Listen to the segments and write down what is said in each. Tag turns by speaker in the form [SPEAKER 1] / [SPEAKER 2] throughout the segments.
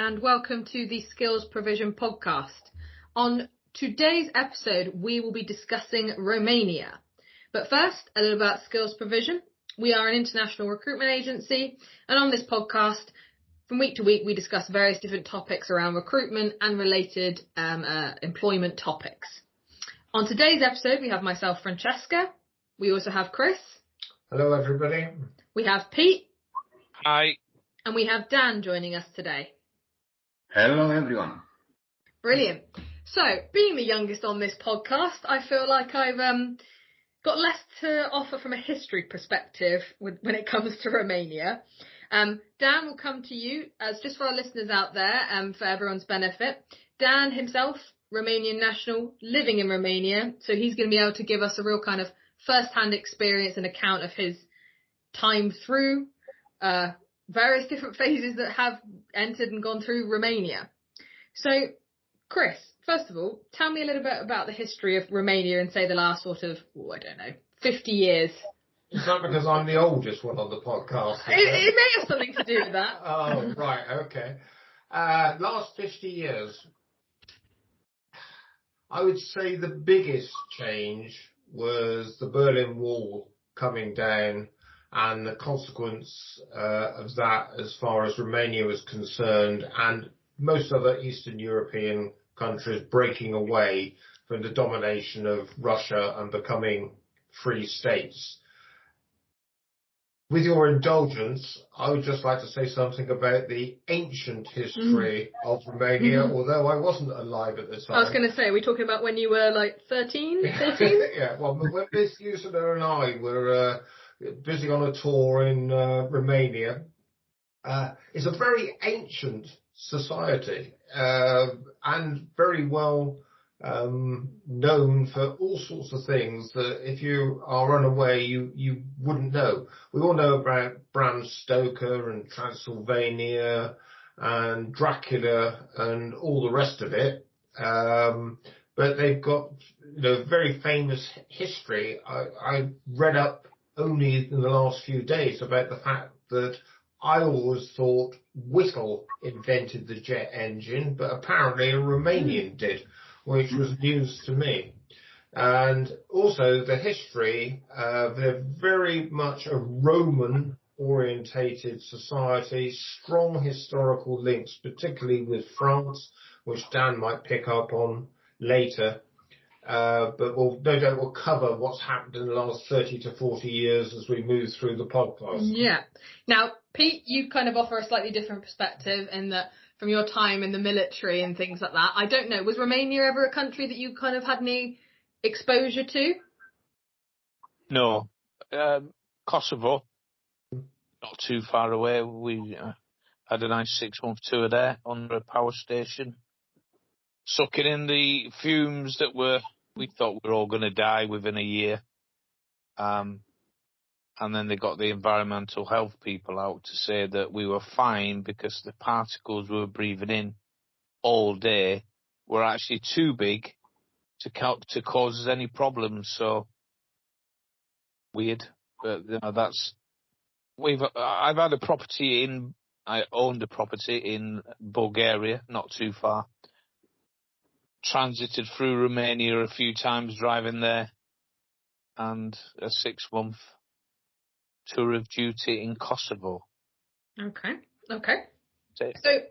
[SPEAKER 1] and welcome to the Skills Provision podcast. On today's episode, we will be discussing Romania. But first, a little about Skills Provision. We are an international recruitment agency, and on this podcast, from week to week, we discuss various different topics around recruitment and related employment topics. On today's episode, we have myself, Francesca. We also have Chris.
[SPEAKER 2] Hello, everybody.
[SPEAKER 1] We have Pete.
[SPEAKER 3] Hi.
[SPEAKER 1] And we have Dan joining us today.
[SPEAKER 4] Hello, everyone.
[SPEAKER 1] Brilliant. So, being the youngest on this podcast, I feel like I've got less to offer from a history perspective when it comes to Romania. Dan will come to you as just for our listeners out there, for everyone's benefit. Dan himself, Romanian national, living in Romania, so he's going to be able to give us a real kind of first-hand experience and account of his time through various different phases that have entered and gone through Romania. So, Chris, first of all, tell me a little bit about the history of Romania and say the last sort of, 50 years.
[SPEAKER 2] Is that because I'm the oldest one on the podcast?
[SPEAKER 1] It may have something to do with that.
[SPEAKER 2] Oh, right, okay. Last 50 years, I would say the biggest change was the Berlin Wall coming down and the consequence of that as far as Romania was concerned, and most other Eastern European countries breaking away from the domination of Russia and becoming free states. With your indulgence, I would just like to say something about the ancient history of Romania, although I wasn't alive at the time.
[SPEAKER 1] I was going to say, are we talking about when you were like 13, 14?
[SPEAKER 2] Yeah, well, when Miss Ursula and I were busy on a tour in Romania. It's a very ancient society and very well known for all sorts of things that if you are unaware you wouldn't know. We all know about Bram Stoker and Transylvania and Dracula and all the rest of it. But they've got very famous history. I read up only in the last few days about the fact that I always thought Whittle invented the jet engine, but apparently a Romanian did, which was news to me. And also the history, they're very much a Roman-orientated society, strong historical links, particularly with France, which Dan might pick up on later. But we'll cover what's happened in the last 30 to 40 years as we move through the podcast.
[SPEAKER 1] Yeah. Now, Pete, you kind of offer a slightly different perspective in that from your time in the military and things like that. I don't know, was Romania ever a country that you kind of had any exposure to?
[SPEAKER 3] No. Kosovo, not too far away. We had a nice 6-month tour there under a power station, sucking in the fumes that we thought we were all going to die within a year. And then they got the environmental health people out to say that we were fine because the particles we were breathing in all day were actually too big to cause us any problems. So weird, but I've had a property I owned a property in Bulgaria, not too far. Transited through Romania a few times driving there, and a 6-month tour of duty in Kosovo.
[SPEAKER 1] Okay. So,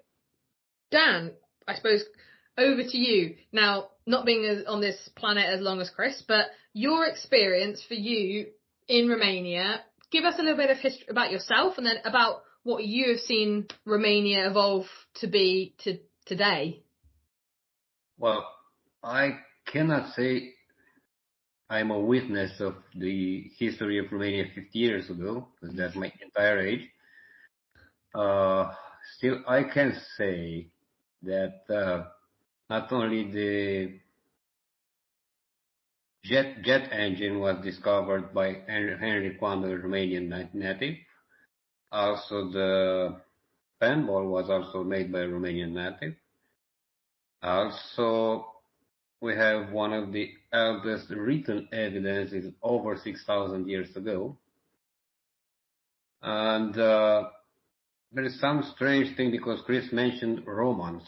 [SPEAKER 1] Dan, I suppose over to you. Now, not being on this planet as long as Chris, but your experience for you in Romania, give us a little bit of history about yourself and then about what you have seen Romania evolve to be today.
[SPEAKER 4] Well, I cannot say I'm a witness of the history of Romania 50 years ago, because that's my entire age. Still, I can say that not only the jet engine was discovered by Henry Coandă, a Romanian native. Also, the penball was also made by a Romanian native. Also, we have one of the eldest written evidences over 6,000 years ago. And there is some strange thing because Chris mentioned Romans.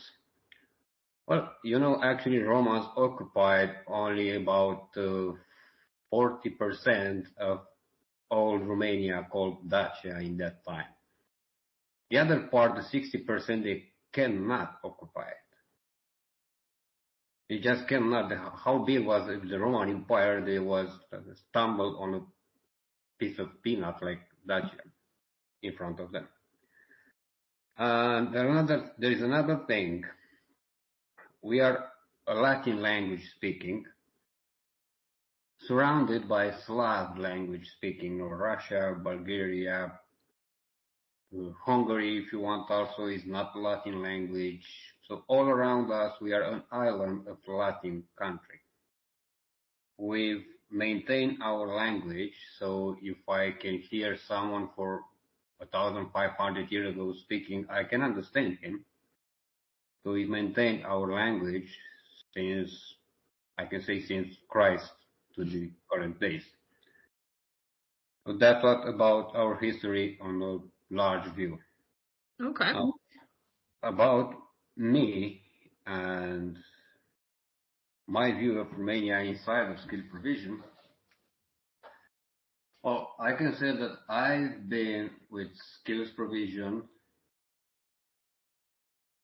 [SPEAKER 4] Well, actually Romans occupied only about 40% of all Romania called Dacia in that time. The other part, the 60%, they cannot occupy it. They just cannot. How big was the Roman Empire? They was stumbled on a piece of peanut like Dacia in front of them. And there is another thing. We are a Latin language speaking, surrounded by Slav language speaking, or Russia, Bulgaria, Hungary, if you want, also is not Latin language. So all around us, we are an island of Latin country. We've maintained our language, so if I can hear someone for 1,500 years ago speaking, I can understand him. So we maintain our language since, I can say, since Christ to the current days. So that's what about our history on a large view.
[SPEAKER 1] Okay.
[SPEAKER 4] Now, about me and my view of Romania inside of skill provision, well, I can say that I've been with skills provision,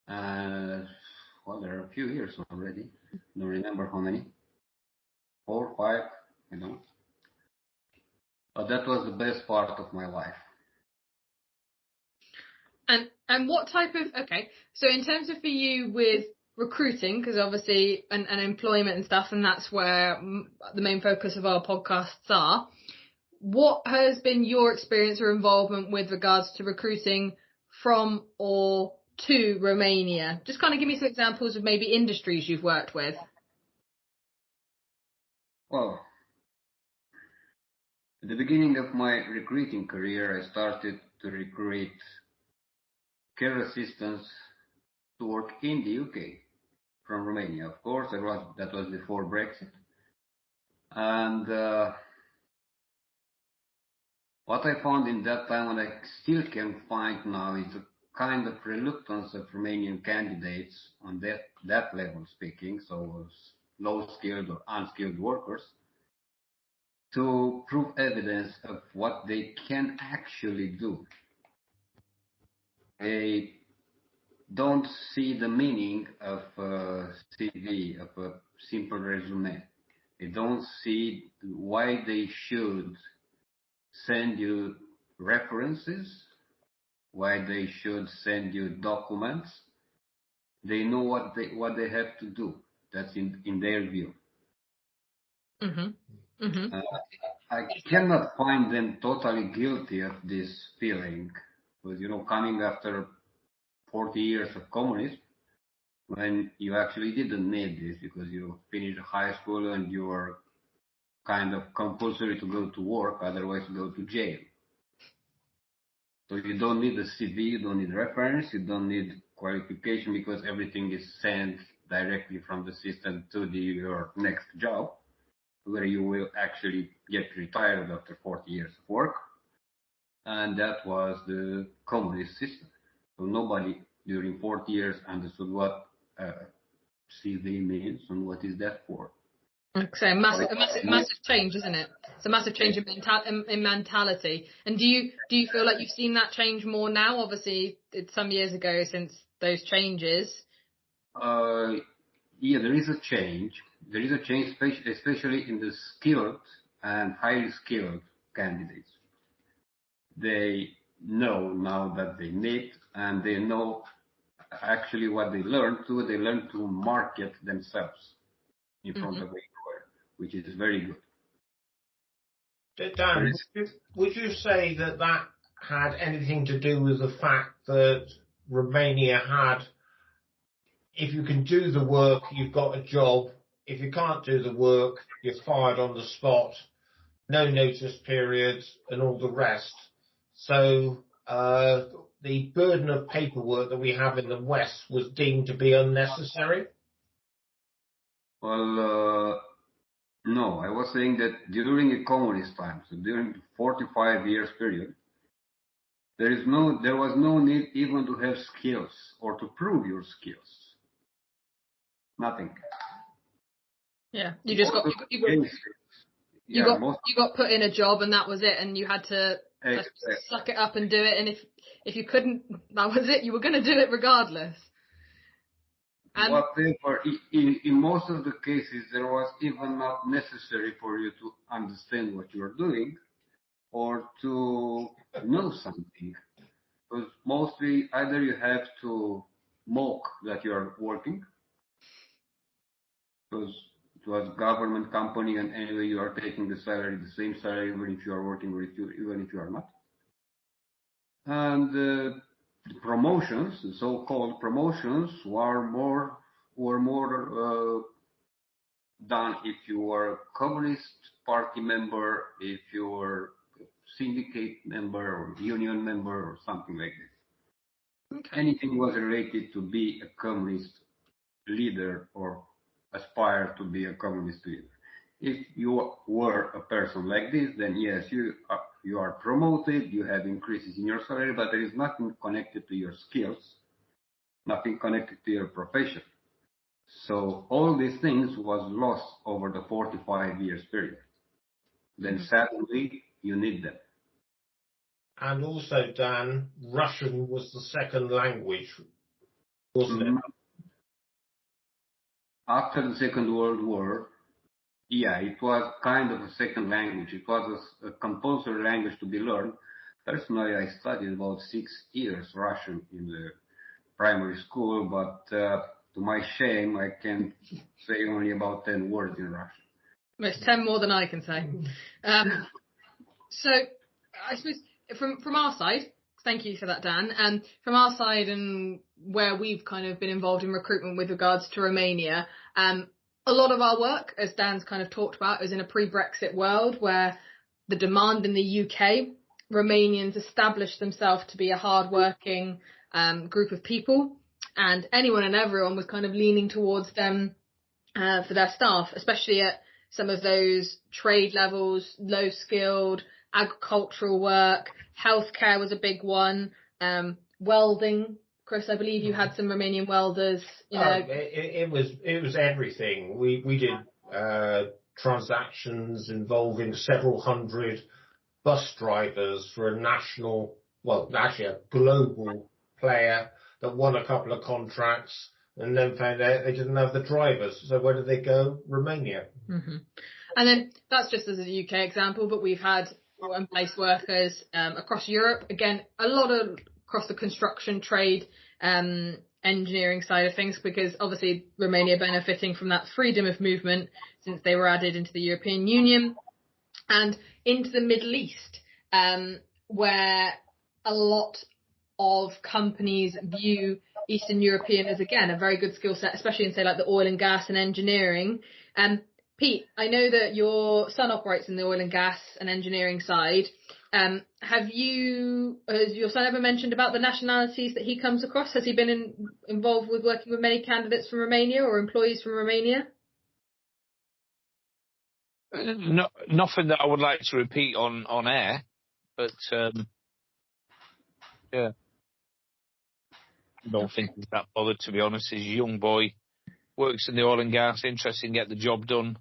[SPEAKER 4] there are a few years already. Don't remember how many. 4, 5, I don't know. But that was the best part of my life.
[SPEAKER 1] And what type of, okay, so in terms of for you with recruiting, because obviously and employment and stuff, and that's where the main focus of our podcasts are, what has been your experience or involvement with regards to recruiting from or to Romania? Just kind of give me some examples of maybe industries you've worked with.
[SPEAKER 4] Well, at the beginning of my recruiting career, I started to recruit care assistants to work in the UK from Romania. Of course, that was before Brexit. And what I found in that time, and I still can find now, is a kind of reluctance of Romanian candidates on that level speaking, so low-skilled or unskilled workers, to prove evidence of what they can actually do. They don't see the meaning of a CV, of a simple resume. They don't see why they should send you references, why they should send you documents. They know what they have to do. That's in their view.
[SPEAKER 1] Mm-hmm. Mm-hmm.
[SPEAKER 4] I cannot find them totally guilty of this feeling, because coming after 40 years of communism, when you actually didn't need this because you finished high school and you were kind of compulsory to go to work, otherwise go to jail. So you don't need a CV, you don't need reference, you don't need qualification, because everything is sent directly from the system to your next job, where you will actually get retired after 40 years of work. And that was the communist system. So nobody during 40 years understood what CV means and what is that for.
[SPEAKER 1] So massive change, isn't it? It's a massive change in mentality. And do you feel like you've seen that change more now? Obviously, it's some years ago since those changes.
[SPEAKER 4] Yeah, there is a change. There is a change, especially in the skilled and highly skilled candidates. They know now that they need, and they know actually what they learn to. They learn to market themselves in front of the employer, which is very good.
[SPEAKER 2] Dan, would you say that had anything to do with the fact that Romania had, if you can do the work, you've got a job. If you can't do the work, you're fired on the spot, no notice periods, and all the rest. So the burden of paperwork that we have in the West was deemed to be unnecessary?
[SPEAKER 4] Well, no, I was saying that during the communist times, so during the 45 years period, There was no need even to have skills or to prove your skills. Nothing.
[SPEAKER 1] Yeah, you just got you got put in a job and that was it, and you had to suck it up and do it. And if you couldn't, that was it. You were going to do it regardless. And
[SPEAKER 4] whatever. In most of the cases, there was even not necessary for you to understand what you are doing or to know something. Because mostly either you have to mock that you are working, because it was government company and anyway you are taking the same salary even if you are working or even if you are not. And the promotions, the so-called promotions, were more done if you were a Communist Party member, if you were a syndicate member or union member or something like this. Okay. Anything was related to be a communist leader or aspire to be a communist leader. If you were a person like this, then yes, you are promoted, you have increases in your salary, but there is nothing connected to your skills, nothing connected to your profession. So all these things was lost over the 45 years period. Then suddenly you need them.
[SPEAKER 2] And also, Dan, Russian was the second language, wasn't it?
[SPEAKER 4] After the Second World War, yeah, it was kind of a second language. It was a compulsory language to be learned. Personally, I studied about 6 years Russian in the primary school, but to my shame, I can say only about 10 words in Russian.
[SPEAKER 1] It's 10 more than I can say. So, I suppose from our side, thank you for that, Dan. And from our side and where we've kind of been involved in recruitment with regards to Romania, a lot of our work, as Dan's kind of talked about, is in a pre-Brexit world where the demand in the UK, Romanians established themselves to be a hard-working group of people, and anyone and everyone was kind of leaning towards them for their staff, especially at some of those trade levels, low-skilled, agricultural work. Healthcare was a big one. Welding. Chris, I believe you had some Romanian welders.
[SPEAKER 2] It was everything. We did transactions involving several hundred bus drivers for a actually a global player that won a couple of contracts and then found out they didn't have the drivers. So where did they go? Romania.
[SPEAKER 1] Mm-hmm. And then that's just as a UK example, but we've had place workers across Europe. Again, a lot of across the construction trade, engineering side of things, because obviously Romania benefiting from that freedom of movement since they were added into the European Union, and into the Middle East, where a lot of companies view Eastern European as, again, a very good skill set, especially in, say, like the oil and gas and engineering. Pete, I know that your son operates in the oil and gas and engineering side. Has your son ever mentioned about the nationalities that he comes across? Has he been involved with working with many candidates from Romania or employees from Romania?
[SPEAKER 3] No, nothing that I would like to repeat on air, but yeah, I don't think he's that bothered, to be honest. He's a young boy, works in the oil and gas, interested in getting the job done.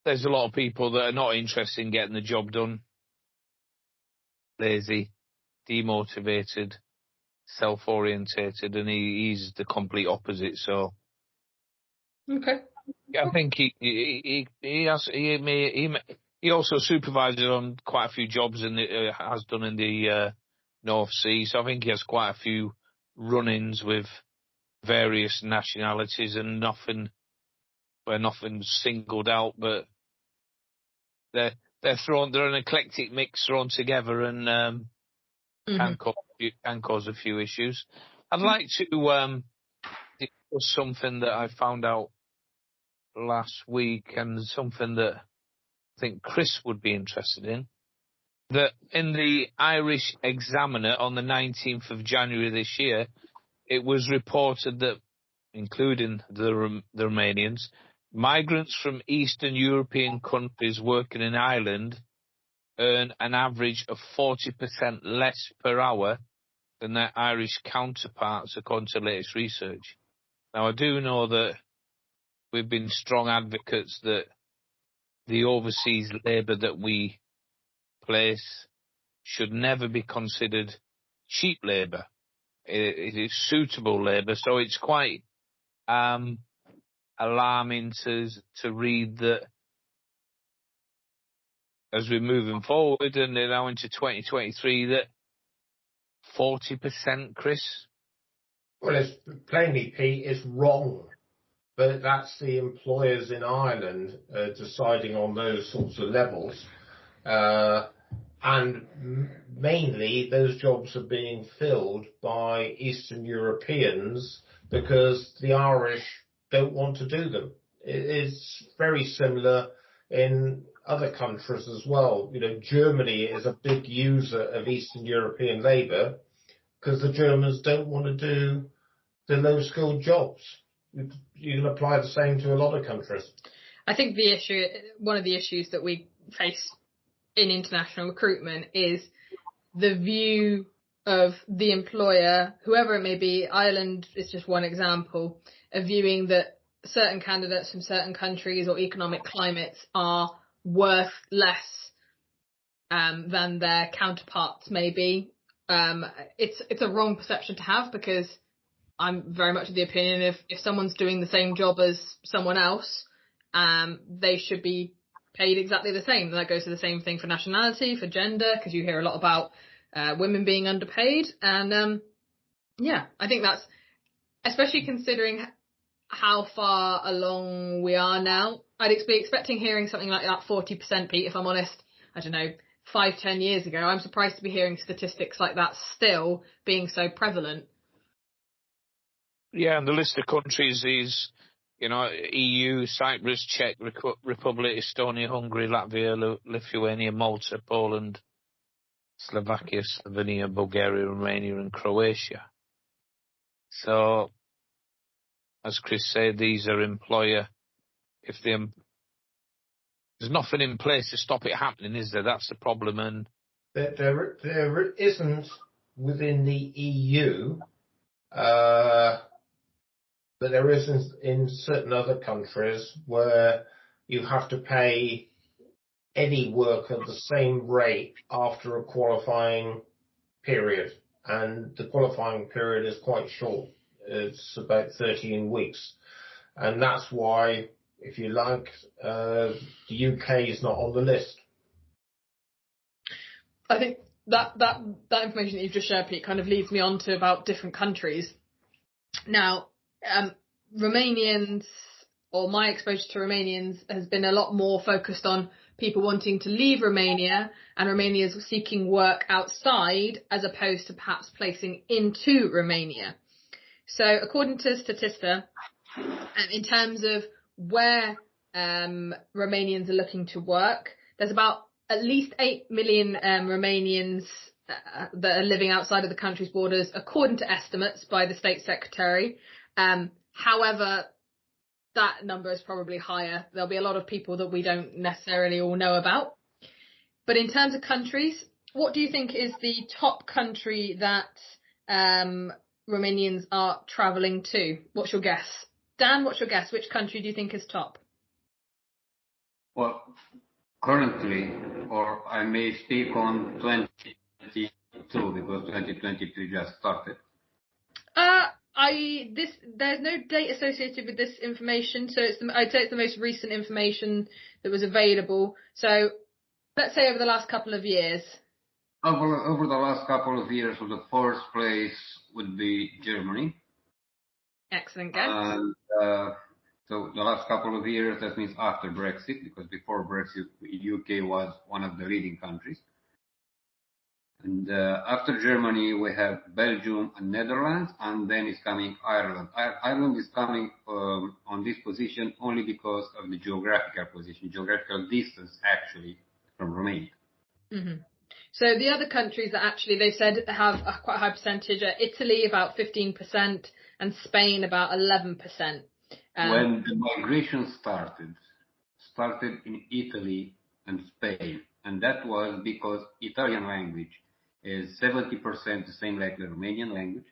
[SPEAKER 3] There's a lot of people that are not interested in getting the job done. Lazy, demotivated, self-orientated, and he's the complete opposite. So,
[SPEAKER 1] okay,
[SPEAKER 3] I think he also supervises on quite a few jobs and has done in the North Sea. So I think he has quite a few run-ins with various nationalities, and nothing's singled out, but they're an eclectic mix thrown together, and can cause a few issues. I'd like to discuss something that I found out last week, and something that I think Chris would be interested in. That in the Irish Examiner on the 19th of January this year, it was reported that, including the Romanians, migrants from Eastern European countries working in Ireland earn an average of 40% less per hour than their Irish counterparts, according to latest research. Now, I do know that we've been strong advocates that the overseas labour that we place should never be considered cheap labour. It is suitable labour, so it's quite alarming to read that as we're moving forward and they're now into 2023 that 40%, Chris?
[SPEAKER 2] Well, it's plainly, Pete, it's wrong. But that's the employers in Ireland deciding on those sorts of levels. And mainly those jobs are being filled by Eastern Europeans because the Irish don't want to do them. It's very similar in other countries as well. You know, Germany is a big user of Eastern European labour because the Germans don't want to do the low-skilled jobs. You can apply the same to a lot of countries.
[SPEAKER 1] I think one of the issues that we face in international recruitment is the view of the employer, whoever it may be. Ireland is just one example of viewing that certain candidates from certain countries or economic climates are worth less than their counterparts may be. It's a wrong perception to have, because I'm very much of the opinion if someone's doing the same job as someone else, they should be paid exactly the same. That goes to the same thing for nationality, for gender, because you hear a lot about women being underpaid. And I think that's, especially considering how far along we are now, I'd be expecting hearing something like that 40%, Pete, if I'm honest. I don't know, 5-10 years ago. I'm surprised to be hearing statistics like that still being so prevalent.
[SPEAKER 3] Yeah, and the list of countries is, EU, Cyprus, Czech Republic, Estonia, Hungary, Latvia, Lithuania, Malta, Poland, Slovakia, Slovenia, Bulgaria, Romania, and Croatia. So, as Chris said, these are employer. There's nothing in place to stop it happening, is there? That's the problem. And
[SPEAKER 2] there isn't within the EU. But there is in certain other countries where you have to pay any worker the same rate after a qualifying period. And the qualifying period is quite short. It's about 13 weeks. And that's why, if you like, the UK is not on the list.
[SPEAKER 1] I think that information that you've just shared, Pete, kind of leads me on to about different countries. Now, Romanians, or my exposure to Romanians, has been a lot more focused on people wanting to leave Romania and Romanians seeking work outside, as opposed to perhaps placing into Romania. So according to Statista, in terms of where Romanians are looking to work, there's about at least 8 million Romanians that are living outside of the country's borders, according to estimates by the State Secretary. However, that number is probably higher. There'll be a lot of people that we don't necessarily all know about. But in terms of countries, what do you think is the top country that Romanians are travelling to? What's your guess? Dan, what's your guess? Which country do you think is top?
[SPEAKER 4] Well, currently, or I may speak on 2022 because 2023 just started.
[SPEAKER 1] There's no date associated with this information, so I'd say it's the most recent information that was available. So let's say over the last couple of years.
[SPEAKER 4] Over the last couple of years, so the first place would be Germany.
[SPEAKER 1] Excellent guess.
[SPEAKER 4] And so the last couple of years, that means after Brexit, because before Brexit, UK was one of the leading countries. And after Germany, we have Belgium and Netherlands, and then is coming Ireland. Ireland is coming on this position only because of the geographical distance, actually, from Romania.
[SPEAKER 1] Mm-hmm. So the other countries that actually they've said have a quite high percentage are Italy, about 15%, and Spain, about 11%.
[SPEAKER 4] When the migration started in Italy and Spain, and that was because Italian language is 70% the same like the Romanian language,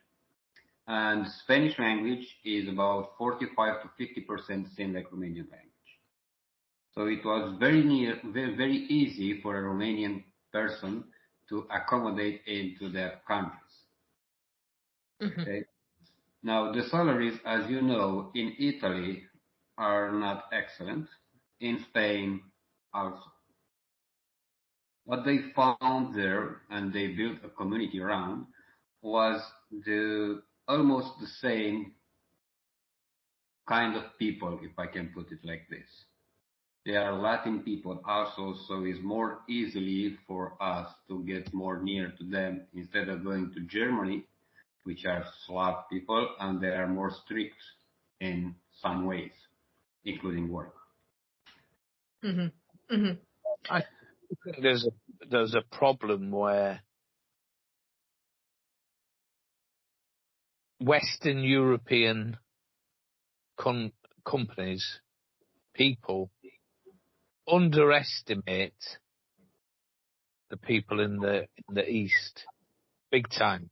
[SPEAKER 4] and Spanish language is about 45 to 50% the same like Romanian language. So it was very easy for a Romanian person to accommodate into their countries.
[SPEAKER 1] Mm-hmm.
[SPEAKER 4] Okay. Now the salaries, as you know, in Italy are not excellent. In Spain also. What they found there, and they built a community around, was almost the same kind of people, if I can put it like this. They are Latin people also, so it's more easily for us to get more near to them instead of going to Germany, which are Slav people, and they are more strict in some ways, including work.
[SPEAKER 1] Mm-hmm. Mm-hmm.
[SPEAKER 3] I think there's a problem where Western European companies, people, underestimate the people in the East big time.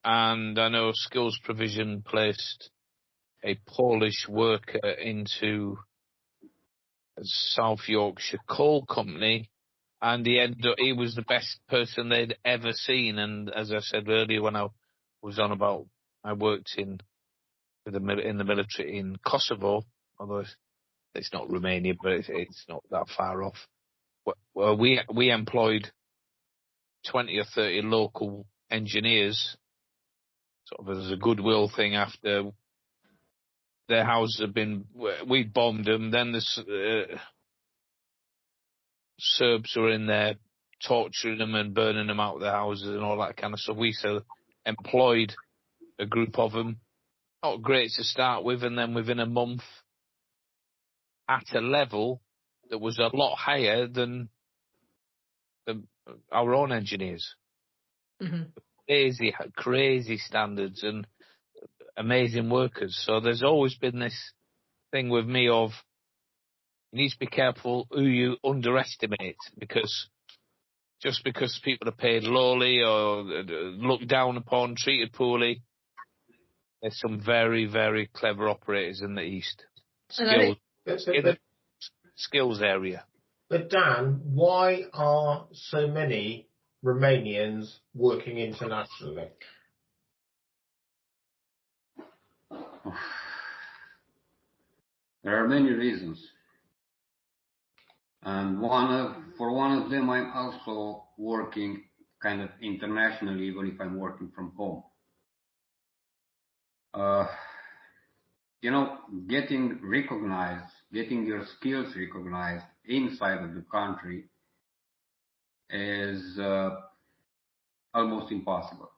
[SPEAKER 3] And I know Skills Provision placed a Polish worker into a South Yorkshire coal company, and he was the best person they'd ever seen. And as I said earlier, when I was on about, I worked in the military in Kosovo, although it's not Romania, but it's not that far off. Well, we employed 20 or 30 local engineers, sort of as a goodwill thing after their houses had been, we bombed them, then the Serbs were in there torturing them and burning them out of their houses and all that kind of stuff. We employed a group of them, not great to start with, and then within a month at a level that was a lot higher than our own engineers.
[SPEAKER 1] Mm-hmm.
[SPEAKER 3] Crazy standards and amazing workers. So there's always been this thing with me of you need to be careful who you underestimate, because just because people are paid lowly or looked down upon, treated poorly, there's some very, very clever operators in the East. Skills area.
[SPEAKER 2] But Dan, why are so many Romanians working internationally?
[SPEAKER 4] There are many reasons. And for one of them, I'm also working kind of internationally, even if I'm working from home. Getting recognized, getting your skills recognized inside of the country is almost impossible.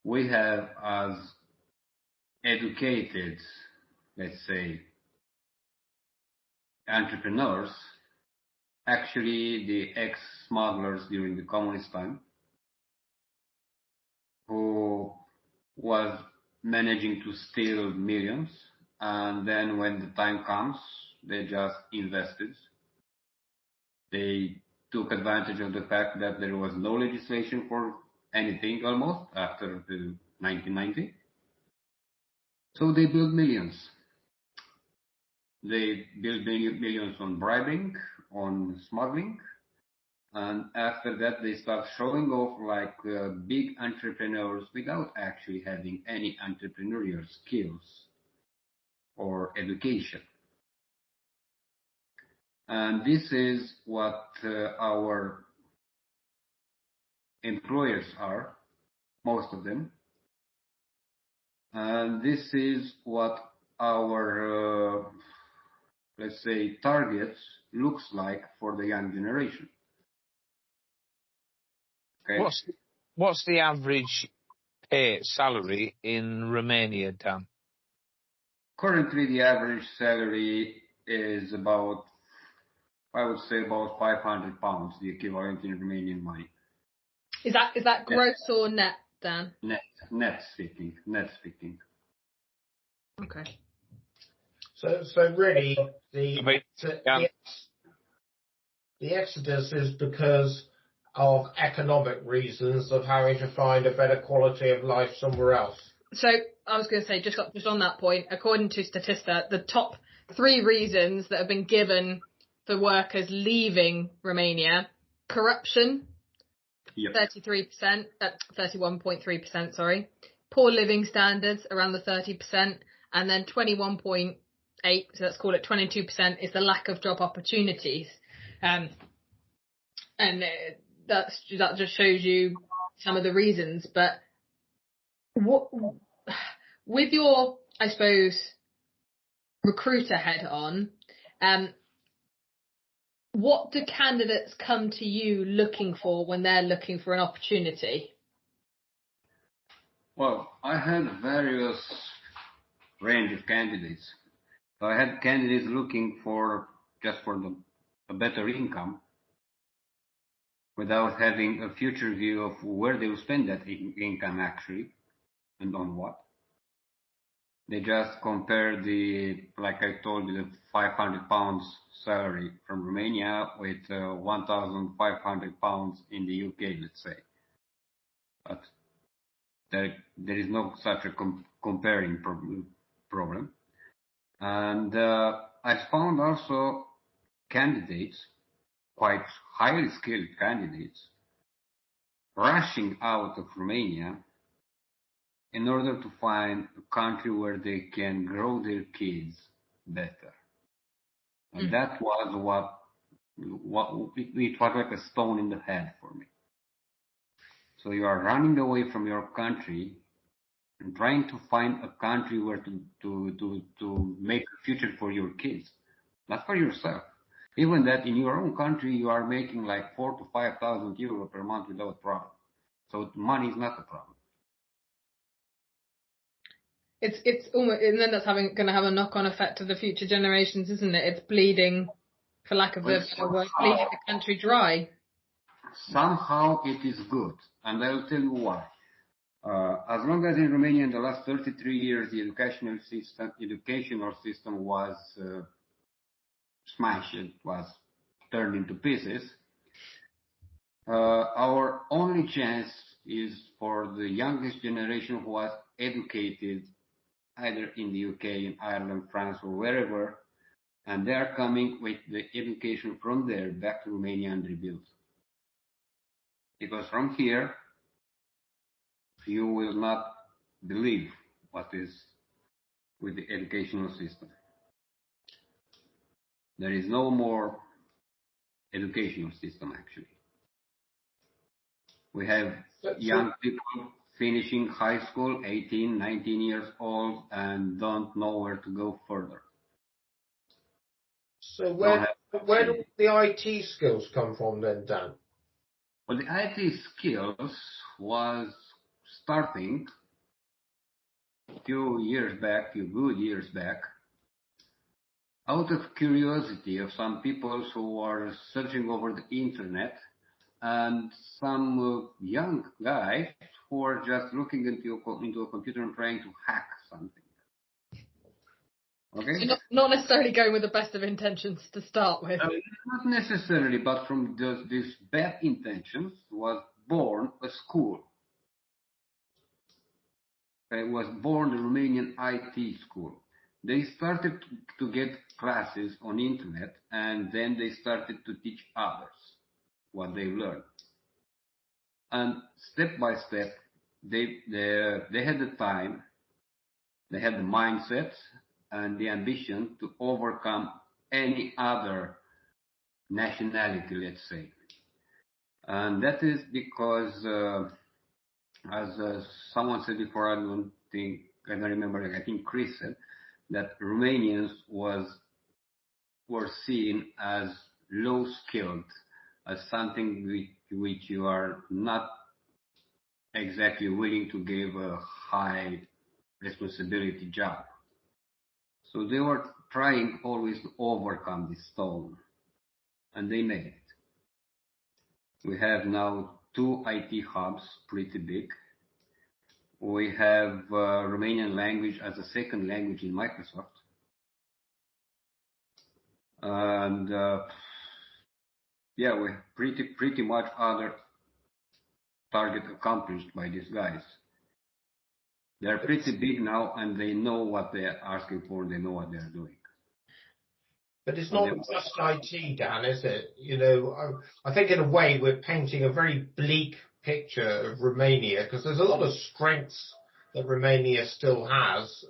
[SPEAKER 4] We have, as educated, let's say, entrepreneurs, actually the ex-smugglers during the communist time, who was managing to steal millions, and then when the time comes, they just invested. They took advantage of the fact that there was no legislation for anything almost after the 1990. So they built millions. They built millions on bribing, on smuggling, and after that they start showing off like big entrepreneurs without actually having any entrepreneurial skills or education. And this is what our employers are, most of them. And this is what our, let's say, targets looks like for the young generation. Okay.
[SPEAKER 3] What's the average salary in Romania, Dan?
[SPEAKER 4] Currently, the average salary is about, I would say, about £500, the equivalent in Romanian money.
[SPEAKER 1] Is that gross or net, Dan?
[SPEAKER 4] Net speaking.
[SPEAKER 1] Okay.
[SPEAKER 2] So really, the exodus is because of economic reasons of having to find a better quality of life somewhere else?
[SPEAKER 1] So I was going to say, just on that point, according to Statista, the top 3 reasons that have been given for workers leaving Romania: corruption,
[SPEAKER 4] Yep.
[SPEAKER 1] 31.3%, sorry, poor living standards, around the 30%, and then 21.8, so let's call it 22%, is the lack of job opportunities. And that just shows you some of the reasons. But what, with your, I suppose, recruiter head on, what do candidates come to you looking for when they're looking for an opportunity?
[SPEAKER 4] Well, I had various range of candidates. So I had candidates looking for a better income without having a future view of where they will spend that income actually and on what. They just compare like I told you, the 500 pounds salary from Romania with 1,500 pounds in the UK, let's say. But there is no such a comparing problem. And I found also candidates, quite highly skilled candidates, rushing out of Romania in order to find a country where they can grow their kids better. And that was it was like a stone in the head for me. So you are running away from your country and trying to find a country where to make a future for your kids, not for yourself. Even that in your own country you are making like 4,000 to 5,000 euro per month without problem. So money is not a problem.
[SPEAKER 1] It's almost, and then that's going to have a knock-on effect to the future generations, isn't it? It's bleeding, for lack of a better word, bleeding the country dry.
[SPEAKER 4] Somehow it is good, and I will tell you why. As long as in Romania in the last 33 years the educational system was smashed, was turned into pieces, our only chance is for the youngest generation who was educated either in the UK, in Ireland, France, or wherever, and they are coming with the education from there back to Romania and rebuild. Because from here, you will not believe what is with the educational system. There is no more educational system, actually. We have young people finishing high school, 18, 19 years old, and don't know where to go further.
[SPEAKER 2] So where do the IT skills come from then, Dan?
[SPEAKER 4] Well, the IT skills was starting a few good years back, out of curiosity of some people who are searching over the internet, and some young guys who are just looking into a computer and trying to hack something. Okay?
[SPEAKER 1] So not necessarily going with the best of intentions to start with.
[SPEAKER 4] Not necessarily, but from these bad intentions was born a school. It was born the Romanian IT school. They started to get classes on internet, and then they started to teach others what they learned. And step by step, they had the time, they had the mindset and the ambition to overcome any other nationality, let's say. And that is because, as someone said before, I don't remember, I think Chris said, that Romanians were seen as low skilled, as something which you are not exactly willing to give a high responsibility job. So they were trying always to overcome this stone, and they made it. We have now 2 IT hubs, pretty big. We have Romanian language as a second language in Microsoft. And we have pretty much other target accomplished by these guys. They're pretty big now, and they know what they're asking for. They know what they're doing.
[SPEAKER 2] But it's not just IT, Dan, is it? You know, I think in a way we're painting a very bleak picture of Romania because there's a lot of strengths that Romania still has.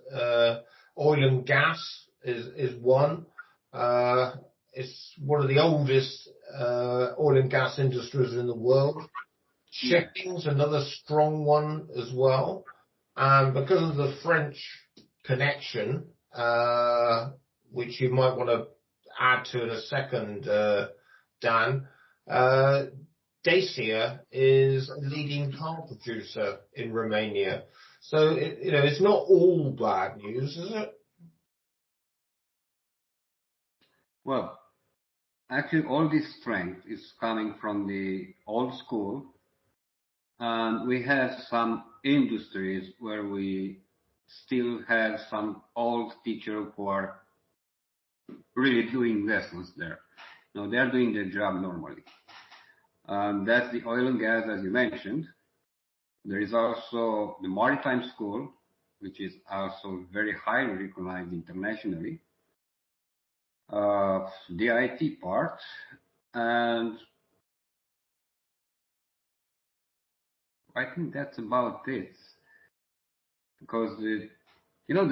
[SPEAKER 2] Oil and gas is one. It's one of the oldest oil and gas industries in the world. Shipping's another strong one as well. And because of the French connection, which you might want to add to in a second, Dan, Dacia is a leading car producer in Romania. So, it's not all bad news, is it?
[SPEAKER 4] Well, actually, all this strength is coming from the old school. And we have some industries where we still have some old teachers who are really doing lessons there. No, they're doing their job normally. That's the oil and gas, as you mentioned. There is also the maritime school, which is also very highly recognized internationally. The IT part, and I think that's about it. Because the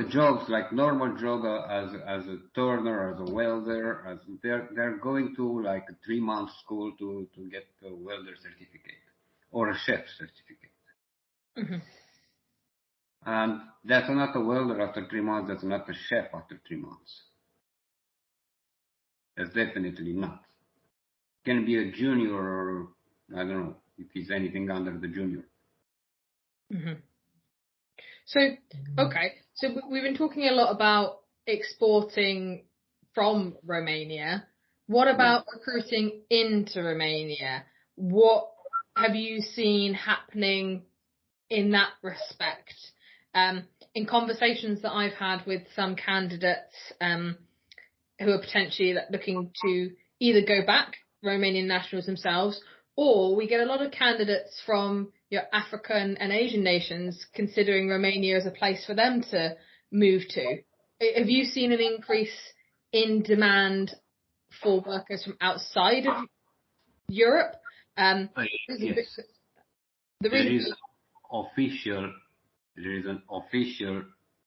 [SPEAKER 4] jobs, like normal job as a turner, as a welder, they're going to like a 3-month school to get a welder certificate or a chef certificate.
[SPEAKER 1] Mm-hmm.
[SPEAKER 4] And that's not a welder after 3 months. That's not a chef after 3 months. That's definitely not. Can be a junior, or I don't know if he's anything under the junior.
[SPEAKER 1] Mm-hmm. So, okay. So we've been talking a lot about exporting from Romania. What about recruiting into Romania? What have you seen happening in that respect? In conversations that I've had with some candidates who are potentially looking to either go back, Romanian nationals themselves, or we get a lot of candidates from your African and Asian nations considering Romania as a place for them to move to. Have you seen an increase in demand for workers from outside of Europe?
[SPEAKER 4] Yes. There is an official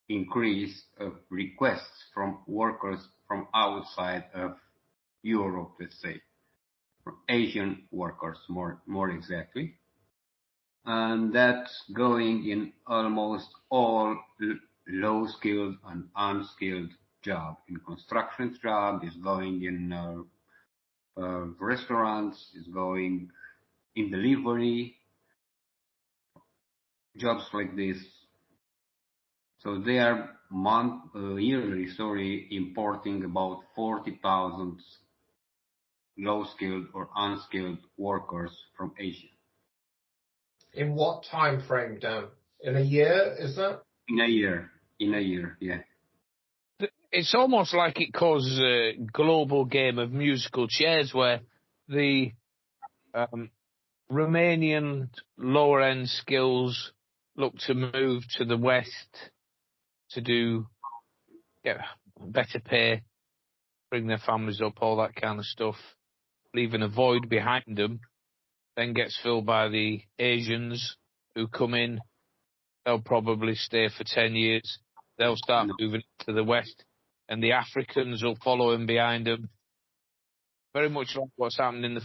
[SPEAKER 4] increase of requests from workers from outside of Europe, let's say, from Asian workers, more exactly. And that's going in almost all low-skilled and unskilled job. In construction job, is going in restaurants, is going in delivery, jobs like this. So they are yearly, importing about 40,000 low-skilled or unskilled workers from Asia.
[SPEAKER 2] In what time frame, Dan? In a year, is that?
[SPEAKER 4] In a year, yeah.
[SPEAKER 3] It's almost like it causes a global game of musical chairs where the Romanian lower-end skills look to move to the West to get better pay, bring their families up, all that kind of stuff, leaving a void behind them, then gets filled by the Asians who come in. They'll probably stay for 10 years. They'll start moving to the West, and the Africans will follow in behind them. Very much like what's happening in the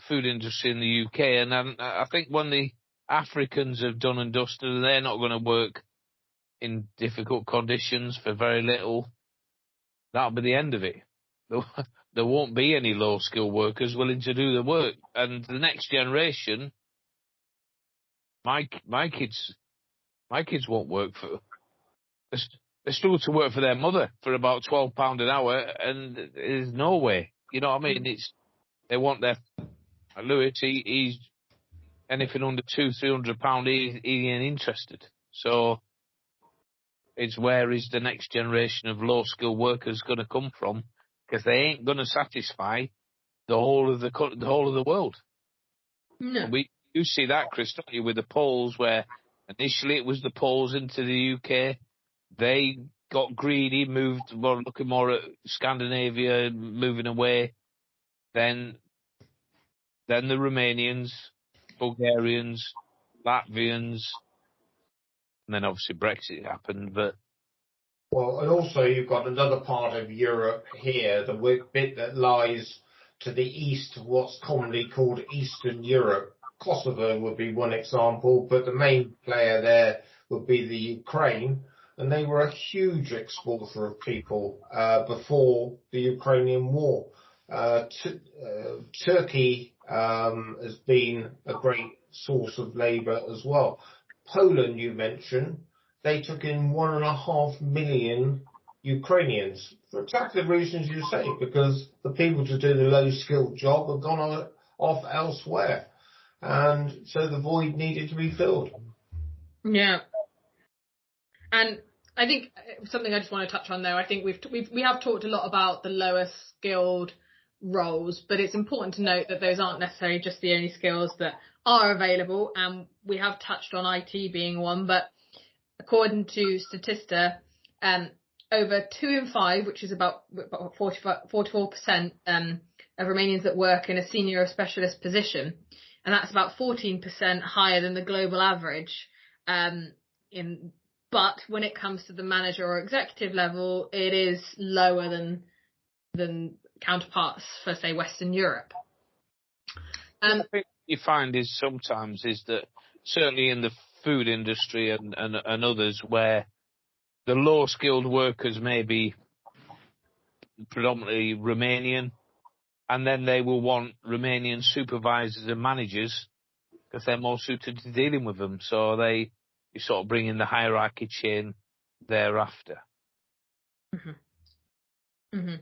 [SPEAKER 3] food industry in the UK. And I think when the Africans have done and dusted, they're not going to work in difficult conditions for very little. That'll be the end of it. There won't be any low-skilled workers willing to do the work. And the next generation, my kids won't work for. They struggle to work for their mother for about £12 an hour, and there's no way. You know what I mean? They want their Lewis. He's anything under £200-300. He ain't interested. So it's where is the next generation of low-skilled workers going to come from? Because they ain't going to satisfy the whole of the world.
[SPEAKER 1] No.
[SPEAKER 3] You see that, Chris, don't you, with the Poles, where initially it was the Poles into the UK. They got greedy, moved, well, looking more at Scandinavia, moving away. Then the Romanians, Bulgarians, Latvians, and then obviously Brexit happened. But
[SPEAKER 2] Well, and also you've got another part of Europe here, the bit that lies to the east of what's commonly called Eastern Europe. Kosovo would be one example, but the main player there would be the Ukraine, and they were a huge exporter of people before the Ukrainian war. Turkey has been a great source of labour as well. Poland, you mentioned, they took in 1.5 million Ukrainians for exactly the reasons you say, because the people to do the low-skilled job have gone off elsewhere, and so the void needed to be filled.
[SPEAKER 1] Yeah, and I think something I just want to touch on there. I think we have talked a lot about the lower skilled roles, but it's important to note that those aren't necessarily just the only skills that are available, and we have touched on IT being one, but according to Statista, over 2 in 5, which is about 44%, of Romanians that work in a senior or specialist position, and that's about 14% higher than the global average. But when it comes to the manager or executive level, it is lower than counterparts for, say, Western Europe.
[SPEAKER 3] I think you find is that certainly in the food industry and others, where the low skilled workers may be predominantly Romanian, and then they will want Romanian supervisors and managers because they're more suited to dealing with them. So you sort of bring in the hierarchy chain thereafter.
[SPEAKER 1] Mm-hmm. Mm-hmm.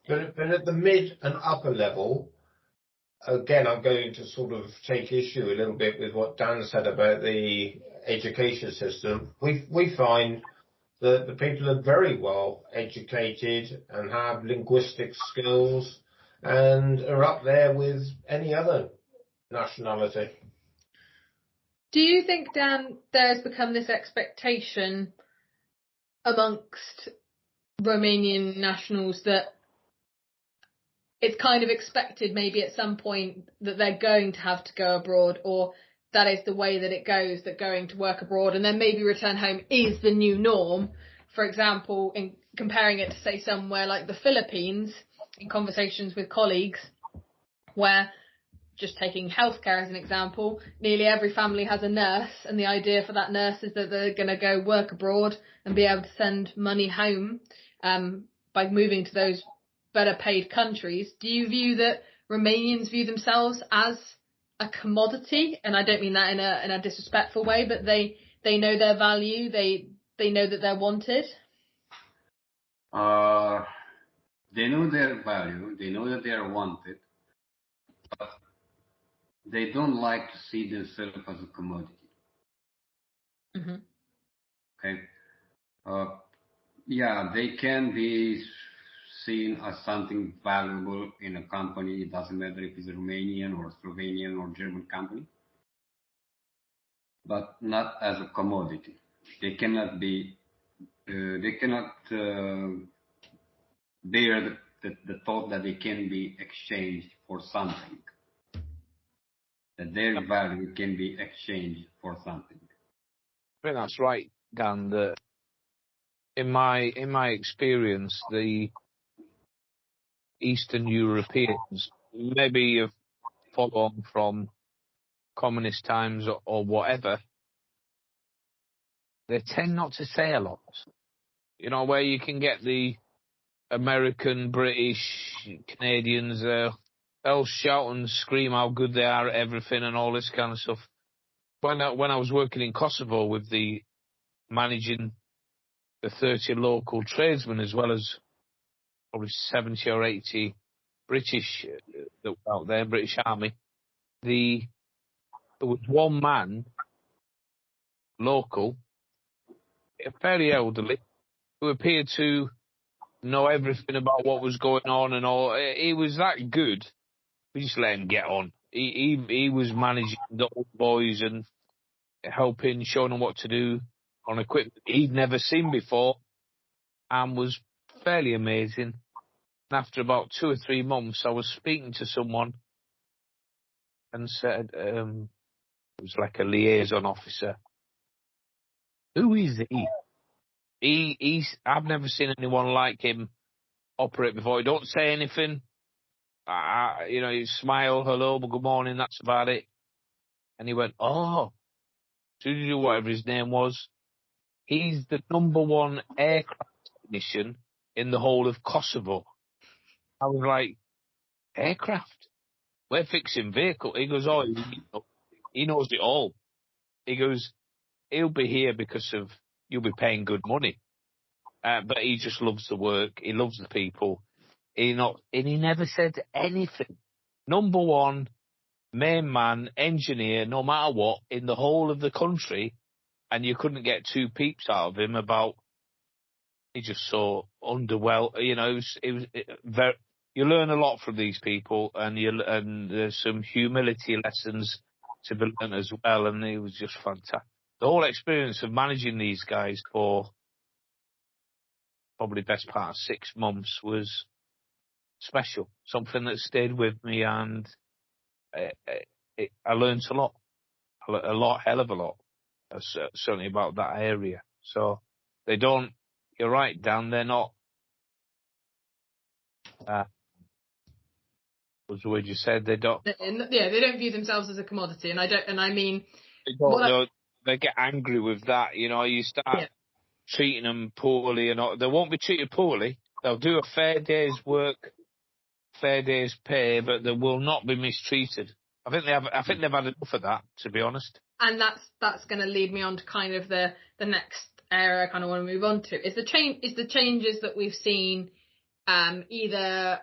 [SPEAKER 2] But at the mid and upper level, again, I'm going to sort of take issue a little bit with what Dan said about the education system. We find that the people are very well educated and have linguistic skills and are up there with any other nationality.
[SPEAKER 1] Do you think, Dan, there's become this expectation amongst Romanian nationals that it's kind of expected maybe at some point that they're going to have to go abroad, or that is the way that it goes, that going to work abroad and then maybe return home is the new norm? For example, in comparing it to, say, somewhere like the Philippines, in conversations with colleagues, where, just taking healthcare as an example, nearly every family has a nurse, and the idea for that nurse is that they're going to go work abroad and be able to send money home by moving to those better paid countries. Do you view that Romanians view themselves as a commodity? And I don't mean that in a disrespectful way, but they know their value, they know that they're wanted?
[SPEAKER 4] They know their value, they know that they are wanted, but they don't like to see themselves as a commodity.
[SPEAKER 1] Mm-hmm.
[SPEAKER 4] Okay. Yeah, they can be seen as something valuable in a company. It doesn't matter if it's a Romanian or Slovenian or German company, but not as a commodity. They cannot be. They cannot bear the thought that they can be exchanged for something. That their value can be exchanged for something.
[SPEAKER 3] I think that's right, Dan. That in my experience, the Eastern Europeans, maybe have followed on from communist times or whatever, they tend not to say a lot. You know, where you can get the American, British, Canadians, they'll shout and scream how good they are at everything and all this kind of stuff. When I was working in Kosovo with the managing the 30 local tradesmen, as well as probably 70 or 80 British that were out there, British Army, there was one man, local, very elderly, who appeared to know everything about what was going on and all. He was that good. We just let him get on. he was managing the old boys and helping, showing them what to do on equipment he'd never seen before, and was fairly amazing. And after about 2 or 3 months, I was speaking to someone and said, it was like a liaison officer. Who is he? I've never seen anyone like him operate before. He don't say anything. You smile, hello, good morning, that's about it. And he went, oh, whatever his name was. He's the #1 aircraft technician in the whole of Kosovo. I was like, aircraft? We're fixing vehicle. He goes, oh, he knows it all. He goes, he'll be here because of you'll be paying good money. But he just loves the work. He loves the people. And he never said anything. #1 main man, engineer, no matter what, in the whole of the country, and you couldn't get 2 peeps out of him about. He just so underwhelmed. It was very. You learn a lot from these people, and there's some humility lessons to be learned as well. And it was just fantastic. The whole experience of managing these guys for probably best part of 6 months was special. Something that stayed with me, and I learned a lot, hell of a lot, certainly about that area. So they don't. You're right, Dan. They're not. Was the word you said? They don't.
[SPEAKER 1] Yeah, they don't view themselves as a commodity, and I mean,
[SPEAKER 3] they get angry with that. You start treating them poorly, and they won't be treated poorly. They'll do a fair day's work, fair day's pay, but they will not be mistreated. I think they've had enough of that, to be honest.
[SPEAKER 1] And that's going to lead me on to kind of the next area I kind of want to move on to. Is the changes that we've seen, either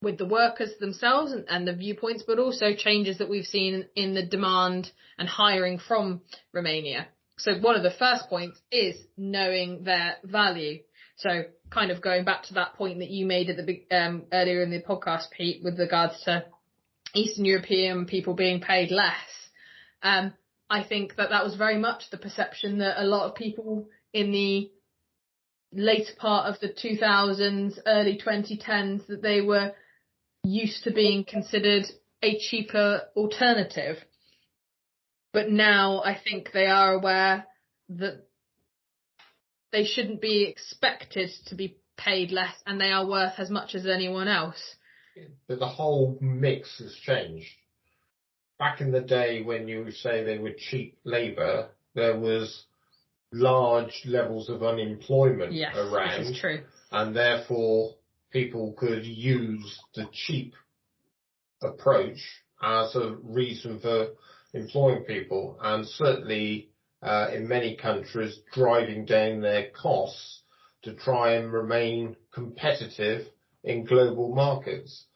[SPEAKER 1] with the workers themselves and the viewpoints, but also changes that we've seen in the demand and hiring from Romania. So one of the first points is knowing their value. So kind of going back to that point that you made at the earlier in the podcast, Pete, with regards to Eastern European people being paid less. I think that was very much the perception that a lot of people in the later part of the 2000s, early 2010s, that they were used to being considered a cheaper alternative. But now I think they are aware that they shouldn't be expected to be paid less, and they are worth as much as anyone else.
[SPEAKER 2] But the whole mix has changed. Back in the day when you say they were cheap labour, there was large levels of unemployment around.
[SPEAKER 1] This is true.
[SPEAKER 2] And therefore people could use the cheap approach as a reason for employing people, and certainly in many countries driving down their costs to try and remain competitive in global markets.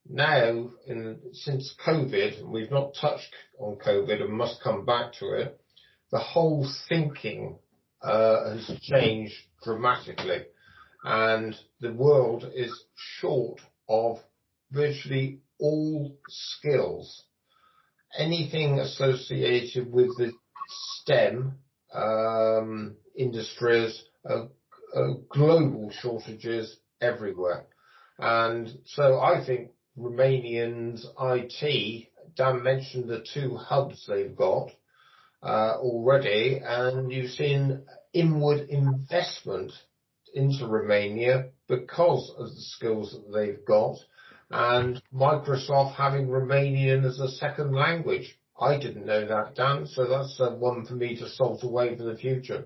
[SPEAKER 2] Now, since COVID, and we've not touched on COVID and must come back to it, the whole thinking has changed dramatically, and the world is short of virtually all skills. Anything associated with the STEM industries are global shortages everywhere. And so I think Romanians IT, Dan mentioned the 2 hubs they've got already, and you've seen inward investment into Romania because of the skills that they've got, and Microsoft having Romanian as a second language. I didn't know that, Dan, so that's one for me to salt away for the future.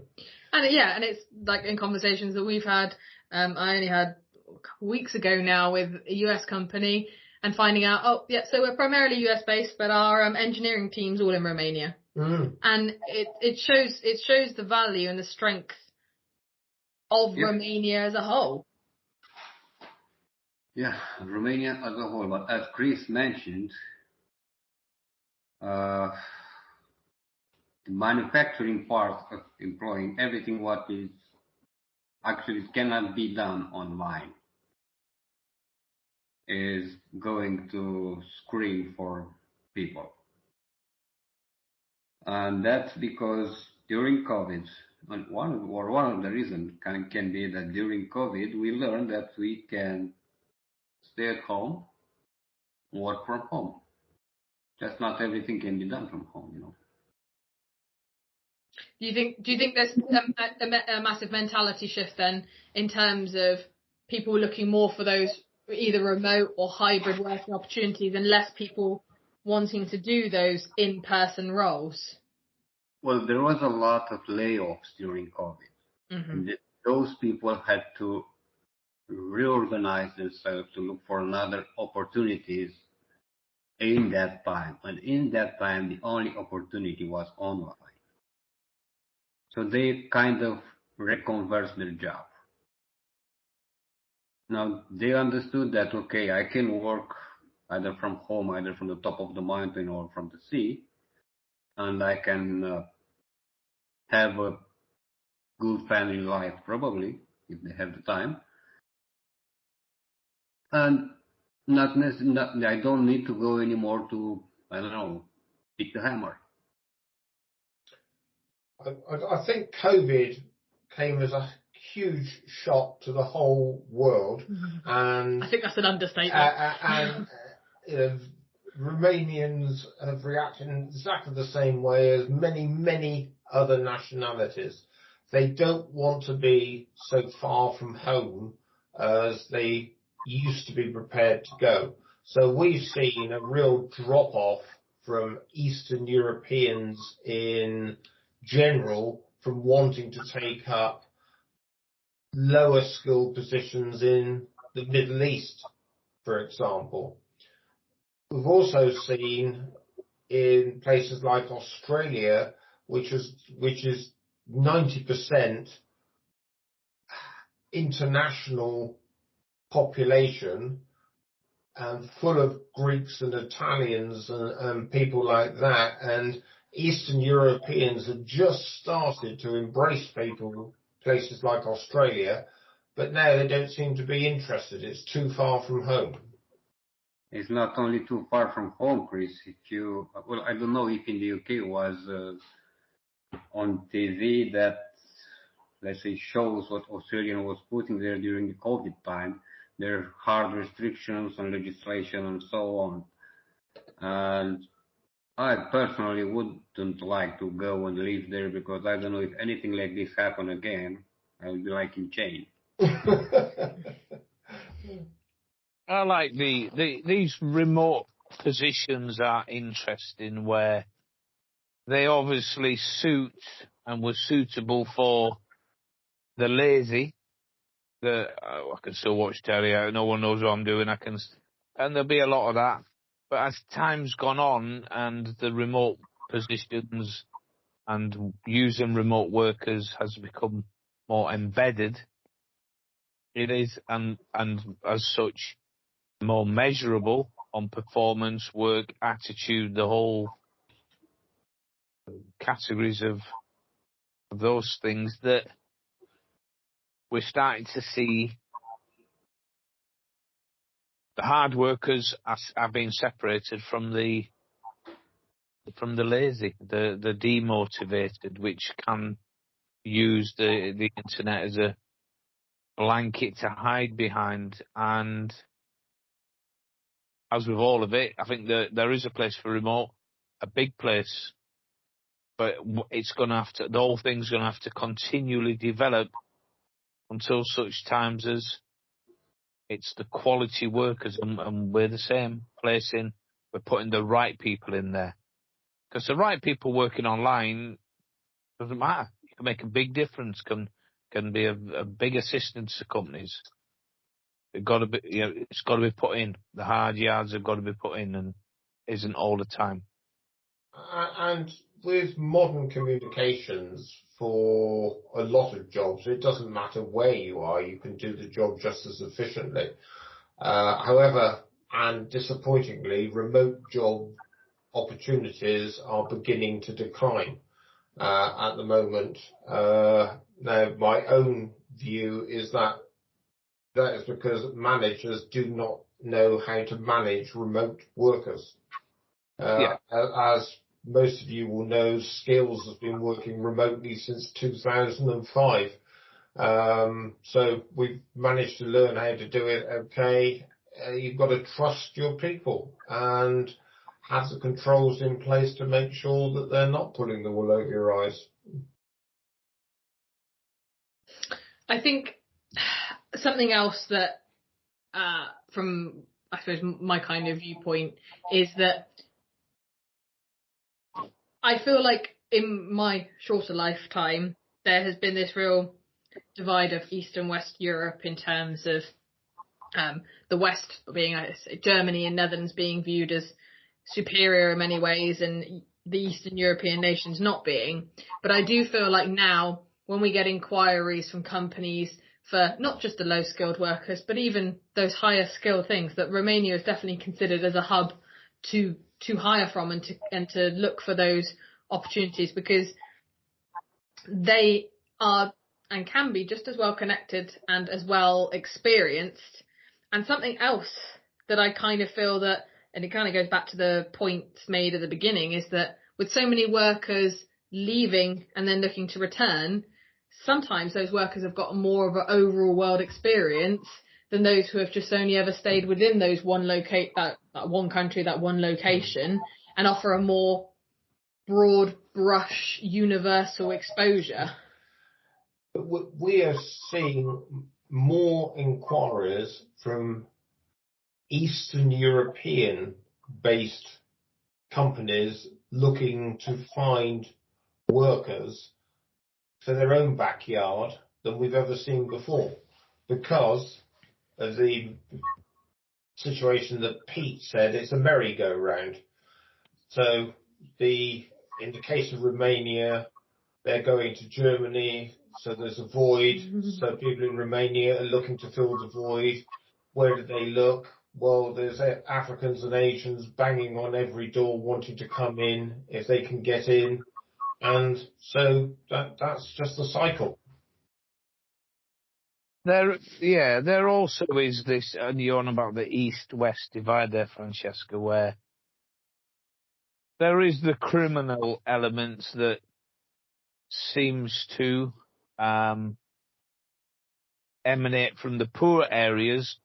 [SPEAKER 1] And it's like in conversations that we've had, I only had a couple of weeks ago now with a US company, and finding out, so we're primarily US based, but our engineering team's all in Romania. And it shows the value and the strength of Romania as a whole.
[SPEAKER 4] Yeah, Romania as a whole. But as Chris mentioned, the manufacturing part of employing everything what is actually cannot be done online. is going to scream for people. And that's because during COVID, and one of the reasons can be that during COVID, we learned that we can stay at home, work from home. Just not everything can be done from home, you know.
[SPEAKER 1] Do you think there's a massive mentality shift then in terms of people looking more for those either remote or hybrid working opportunities and less people wanting to do those in-person roles?
[SPEAKER 4] Well, there was a lot of layoffs during COVID.
[SPEAKER 1] Mm-hmm.
[SPEAKER 4] And those people had to reorganize themselves to look for another opportunities in that time. And in that time, the only opportunity was online. So they kind of reconversed their job. Now they understood that, okay, I can work either from home, either from the top of the mountain or from the sea, and I can have a good family life probably if they have the time. And I don't need to go anymore to, I don't know, pick the hammer.
[SPEAKER 2] I think COVID came as a huge shock to the whole world, and
[SPEAKER 1] I think that's an understatement.
[SPEAKER 2] and you know, Romanians have reacted in exactly the same way as many other nationalities. They don't want to be so far from home as they used to be prepared to go. So we've seen a real drop off from Eastern Europeans in general from wanting to take up lower skilled positions in the Middle East, for example. We've also seen in places like Australia, which is 90% international population and full of Greeks and Italians and people like that, and Eastern Europeans have just started to embrace people, places like Australia, but now they don't seem to be interested. It's too far from home.
[SPEAKER 4] It's not only too far from home, Chris. I don't know if in the UK was on TV that, let's say, shows what Australia was putting there during the COVID time. There are hard restrictions on legislation and so on. And I personally wouldn't like to go and live there because I don't know if anything like this happen again, I would be like in chain.
[SPEAKER 3] I like these remote positions are interesting where they obviously suit and were suitable for the lazy. I can still watch telly. No one knows what I'm doing. And there'll be a lot of that. But as time's gone on and the remote positions and using remote workers has become more embedded, it is and as such more measurable on performance, work, attitude, the whole categories of those things that we're starting to see the hard workers are being separated from the lazy, the demotivated, which can use the internet as a blanket to hide behind. And as with all of it, I think that there is a place for remote, a big place, but it's going to have to, the whole thing's going to have to continually develop until such times as it's the quality workers, and we're the same placing, we're putting the right people in there. Because the right people working online doesn't matter. You can make a big difference, can be a big assistance to companies. It's got to be put in. The hard yards have got to be put in, and isn't all the time.
[SPEAKER 2] And with modern communications, for a lot of jobs, it doesn't matter where you are, you can do the job just as efficiently. However, and disappointingly, remote job opportunities are beginning to decline at the moment. Now, my own view is that that is because managers do not know how to manage remote workers. As most of you will know, Skills has been working remotely since 2005. So we've managed to learn how to do it okay. You've got to trust your people and have the controls in place to make sure that they're not pulling the wool over your eyes.
[SPEAKER 1] I think something else that, from, I suppose, my kind of viewpoint is that I feel like in my shorter lifetime, there has been this real divide of East and West Europe in terms of the West being, Germany and Netherlands being viewed as superior in many ways, and the Eastern European nations not being. But I do feel like now, when we get inquiries from companies for not just the low-skilled workers, but even those higher skilled things, that Romania is definitely considered as a hub to hire from and to look for those opportunities, because they are and can be just as well connected and as well experienced. And something else that I kind of feel that, and it kind of goes back to the points made at the beginning, is that with so many workers leaving and then looking to return, sometimes those workers have got more of an overall world experience than those who have just only ever stayed within those that one country, that one location, and offer a more broad brush universal exposure.
[SPEAKER 2] But we are seeing more inquiries from Eastern European based companies looking to find workers for their own backyard than we've ever seen before, because of the situation that Pete said. It's a merry-go-round. So in the case of Romania, they're going to Germany, so there's a void. So people in Romania are looking to fill the void. Where do they look? Well, there's Africans and Asians banging on every door wanting to come in if they can get in. And so that's just the cycle.
[SPEAKER 3] There also is this, and you're on about the East-West divide there, Francesca, where there is the criminal elements that seems to emanate from the poor areas,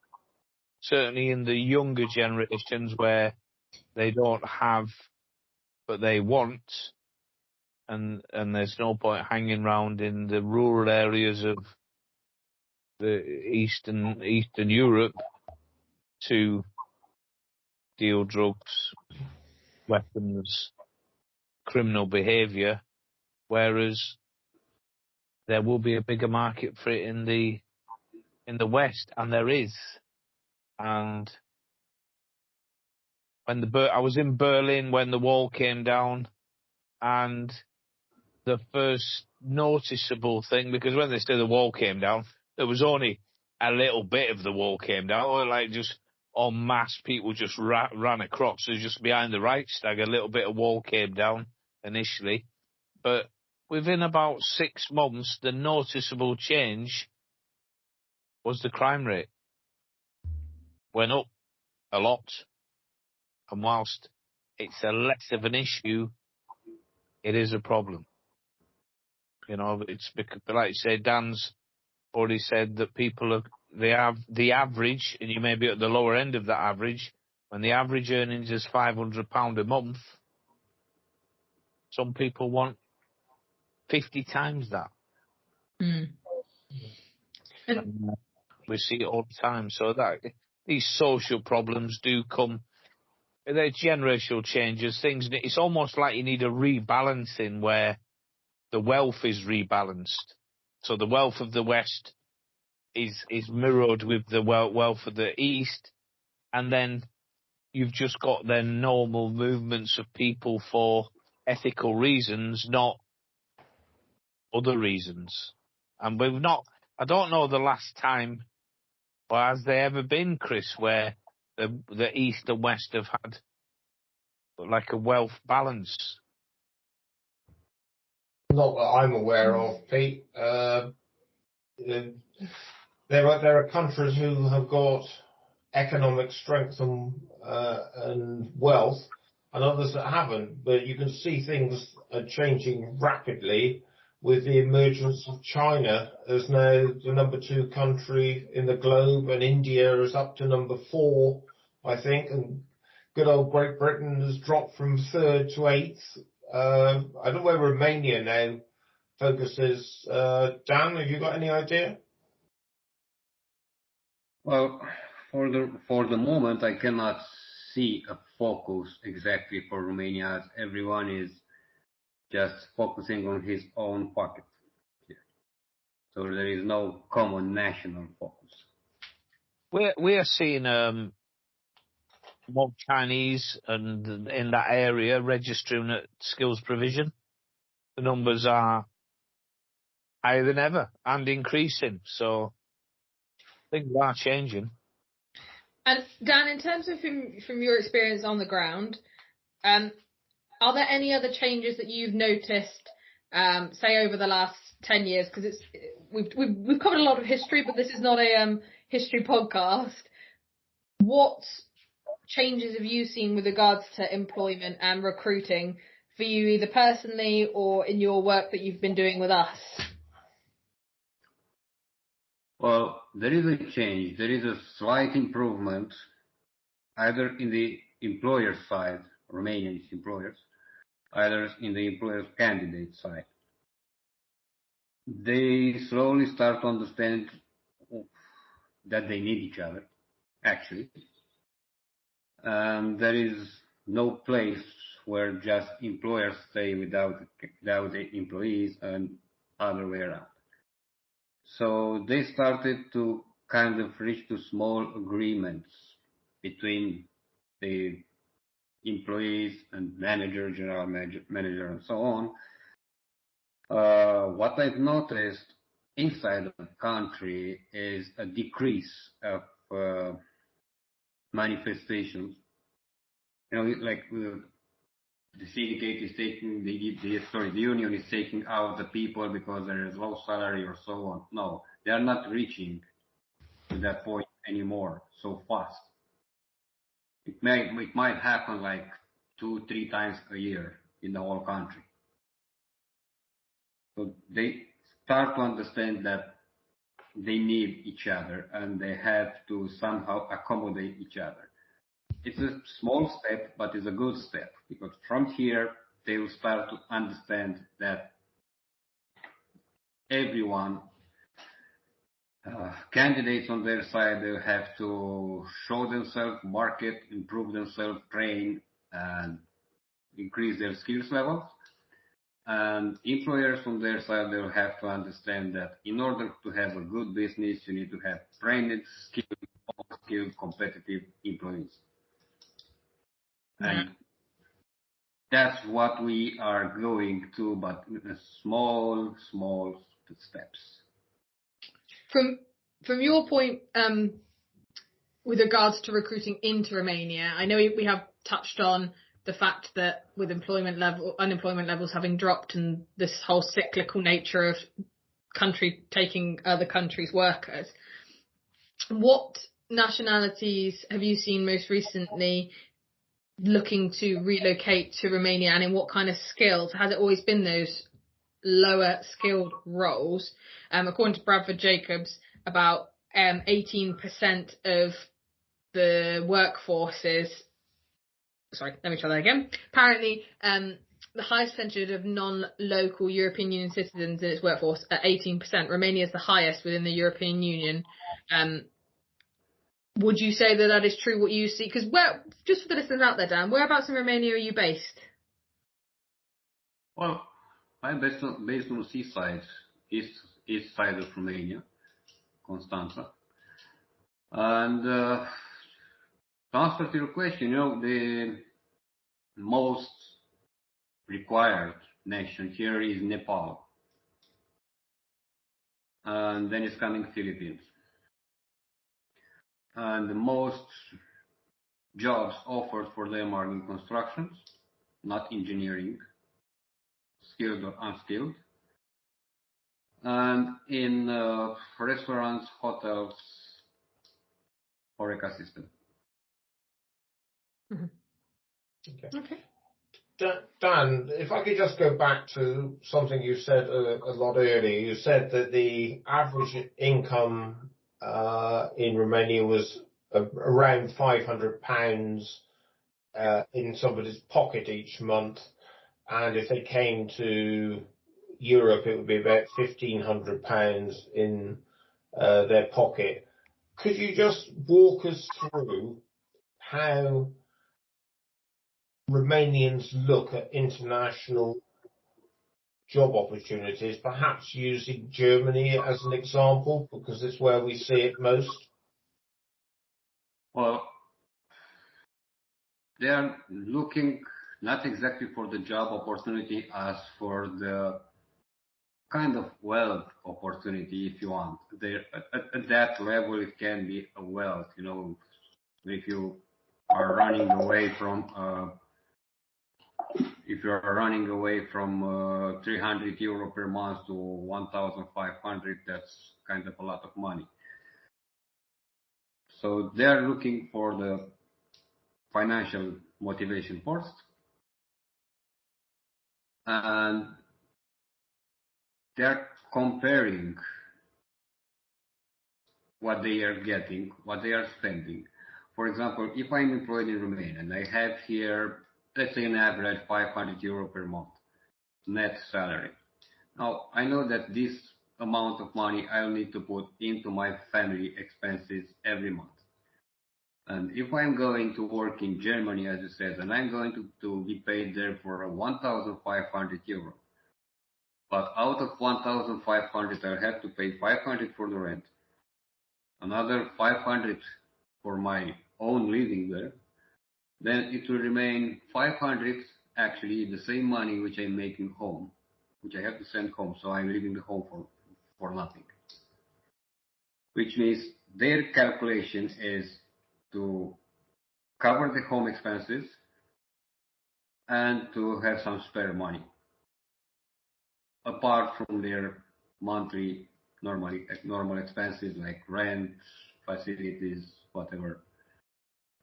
[SPEAKER 3] certainly in the younger generations where they don't have but they want, and there's no point hanging around in the rural areas of the Eastern Europe to deal drugs, weapons, criminal behaviour, whereas there will be a bigger market for it in the West, and there is. And I was in Berlin when the wall came down, and the first noticeable thing, because when they say the wall came down, there was only a little bit of the wall came down, or like just en masse people just ran across. So just behind the Reichstag, a little bit of wall came down initially, but within about 6 months, the noticeable change was the crime rate went up a lot. And whilst it's a less of an issue, it is a problem. You know, it's because, like you say, Dan's already said that they have the average, and you may be at the lower end of that average, when the average earnings is £500 a month, some people want 50 times that.
[SPEAKER 1] Mm.
[SPEAKER 3] And we see it all the time. So that these social problems do come. They're generational changes. It's almost like you need a rebalancing where the wealth is rebalanced. So the wealth of the West is mirrored with the wealth of the East, and then you've just got their normal movements of people for ethical reasons, not other reasons. And I don't know the last time, or has there ever been, Chris, where the East and West have had like a wealth balance?
[SPEAKER 2] Not that I'm aware of, Pete. there are countries who have got economic strength and wealth, and others that haven't. But you can see things are changing rapidly with the emergence of China as now the number 2 country in the globe, and India is up to number 4, I think, and good old Great Britain has dropped from 3rd to 8th. I don't know where Romania now focuses. Dan, have you got any idea?
[SPEAKER 4] Well, for the moment, I cannot see a focus exactly for Romania, as everyone is just focusing on his own pocket. So there is no common national focus.
[SPEAKER 3] We are seeing more Chinese and in that area registering at skills provision. The numbers are higher than ever and increasing. So things are changing.
[SPEAKER 1] And Dan, in terms of from your experience on the ground, are there any other changes that you've noticed, say over the last 10 years? Because we've covered a lot of history, but this is not a history podcast. What changes have you seen with regards to employment and recruiting for you, either personally or in your work that you've been doing with us?
[SPEAKER 4] Well, there is a change. There is a slight improvement, either in the employer side, Romanian employers, either in the employer's candidate side. They slowly start to understand that they need each other, actually. There is no place where just employers stay without the employees and other way around. So they started to kind of reach to small agreements between the employees and manager, general manager, and so on. What I've noticed inside the country is a decrease of manifestations. You know, like the syndicate is taking the union is taking out the people because there is low salary or so on. No, they are not reaching to that point anymore so fast. It might happen like 2-3 times a year in the whole country. So they start to understand that they need each other and they have to somehow accommodate each other. It's a small step, but it's a good step, because from here they will start to understand that everyone, candidates on their side, they have to show themselves, market, improve themselves, train, and increase their skills levels. And employers on their side, they'll have to understand that in order to have a good business, you need to have trained, skilled, competitive employees. And that's what we are going to, but in small steps.
[SPEAKER 1] From your point, with regards to recruiting into Romania, I know we have touched on the fact that with unemployment levels having dropped and this whole cyclical nature of country taking other countries' workers. What nationalities have you seen most recently looking to relocate to Romania, and in what kind of skills? Has it always been those lower skilled roles? According to Bradford Jacobs, about 18% of the workforce is, sorry, let me try that again. Apparently, the highest percentage of non-local European Union citizens in its workforce at 18%. Romania is the highest within the European Union. Would you say that is true, what you see? Because just for the listeners out there, Dan, whereabouts in Romania are you based?
[SPEAKER 4] Well, I'm based on the seaside, east side of Romania, Constanța. And to answer to your question, the most required nation here is Nepal. And then it's coming Philippines. And the most jobs offered for them are in constructions, not engineering, skilled or unskilled. and in restaurants, hotels, HoReCa system.
[SPEAKER 1] Okay.
[SPEAKER 2] Dan, if I could just go back to something you said a lot earlier. You said that the average income in Romania was around £500 in somebody's pocket each month, and if they came to Europe, it would be about £1,500 in their pocket. Could you just walk us through how Romanians look at international job opportunities, perhaps using Germany as an example, because it's where we see it most?
[SPEAKER 4] Well, they are looking not exactly for the job opportunity as for the kind of wealth opportunity, if you want. At that level, it can be a wealth, if you are running away from if you are running away from 300 euro per month to 1,500, that's kind of a lot of money. So they are looking for the financial motivation first, and they are comparing what they are getting, what they are spending. For example, if I'm employed in Romania and I have here, let's say, an average 500 euro per month net salary. Now, I know that this amount of money I'll need to put into my family expenses every month. And if I'm going to work in Germany, as you said, and I'm going to be paid there for 1,500 euro, but out of 1,500, I'll have to pay 500 for the rent, another 500 for my own living there, then it will remain 500, actually the same money which I'm making home, which I have to send home, so I'm leaving the home for nothing. Which means their calculation is to cover the home expenses and to have some spare money, apart from their monthly normal expenses like rent, facilities, whatever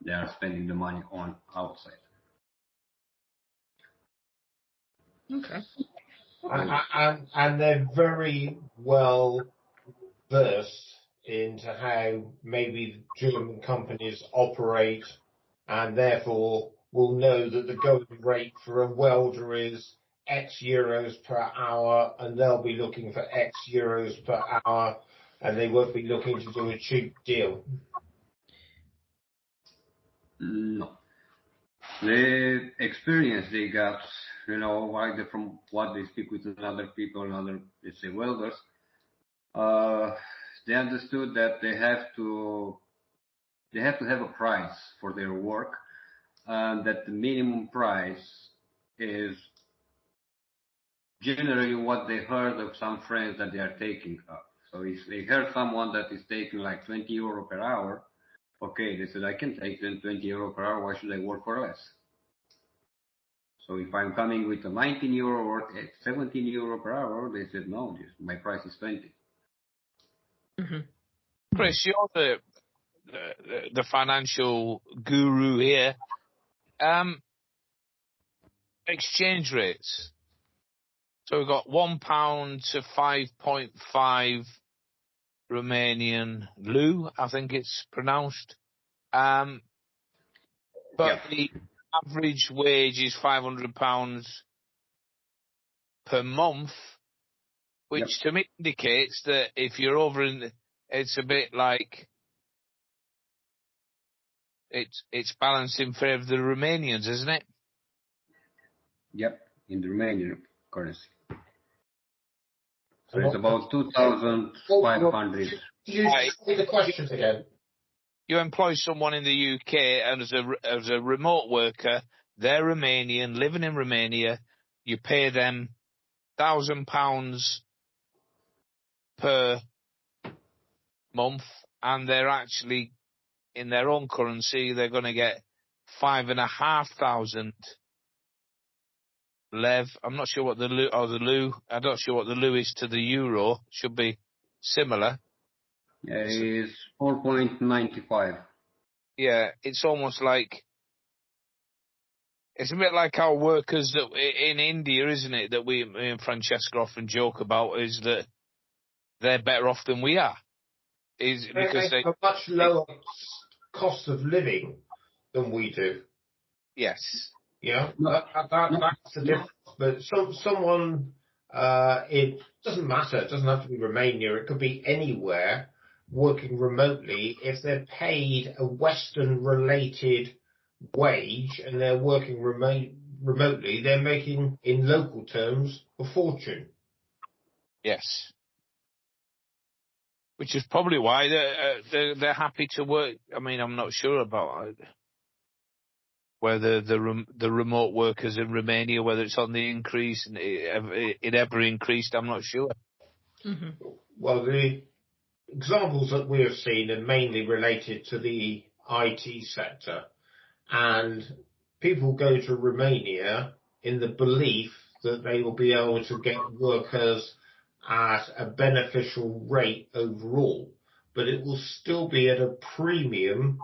[SPEAKER 4] they are spending the money on outside.
[SPEAKER 1] Okay.
[SPEAKER 2] And they're very well versed into how maybe German companies operate, and therefore will know that the going rate for a welder is X euros per hour, and they'll be looking for X euros per hour, and they won't be looking to do a cheap deal.
[SPEAKER 4] No. The experience they got, either from what they speak with other people, let's say, welders, they understood that they have to have a price for their work, and that the minimum price is generally what they heard of some friends that they are taking up. So if they heard someone that is taking like 20 euro per hour, okay, they said, I can take 20 euro per hour, why should I work for less? So if I'm coming with a 19 euro or 17 euro per hour, they said, no, my price is 20.
[SPEAKER 1] Mm-hmm.
[SPEAKER 3] Chris, you're the financial guru here. Exchange rates. So we've got £1 to 5.5 Romanian leu, I think it's pronounced. But the average wage is £500 per month, which to me indicates that if you're over it's a bit like it's balanced in favour of the Romanians, isn't it?
[SPEAKER 4] Yep, in the Romanian currency. So it's about 2,500.
[SPEAKER 2] Could you say the questions again?
[SPEAKER 3] You employ someone in the UK and as a remote worker, they're Romanian, living in Romania, you pay them £1,000 per month, and they're actually, in their own currency, they're going to get 5,500 Lev. I'm not sure what the leu. I'm not sure what the leu is to the euro. Should be similar.
[SPEAKER 4] Yeah, it is 4.95.
[SPEAKER 3] Yeah, it's almost like it's a bit like our workers that in India, isn't it? That me and Francesca often joke about is that they're better off than we are. Is because
[SPEAKER 2] they have a much lower cost of living than we do.
[SPEAKER 3] Yes.
[SPEAKER 2] Yeah,
[SPEAKER 4] No,
[SPEAKER 2] that's the difference. But someone, it doesn't matter. It doesn't have to be Romania. It could be anywhere working remotely. If they're paid a Western-related wage and they're working remotely, they're making, in local terms, a fortune.
[SPEAKER 3] Yes. Which is probably why they're happy to work. I mean, I'm not sure about whether the remote workers in Romania, whether it's on the increase and it ever increased. I'm not sure.
[SPEAKER 1] Mm-hmm.
[SPEAKER 2] Well, the examples that we have seen are mainly related to the IT sector, and people go to Romania in the belief that they will be able to get workers at a beneficial rate overall, but it will still be at a premium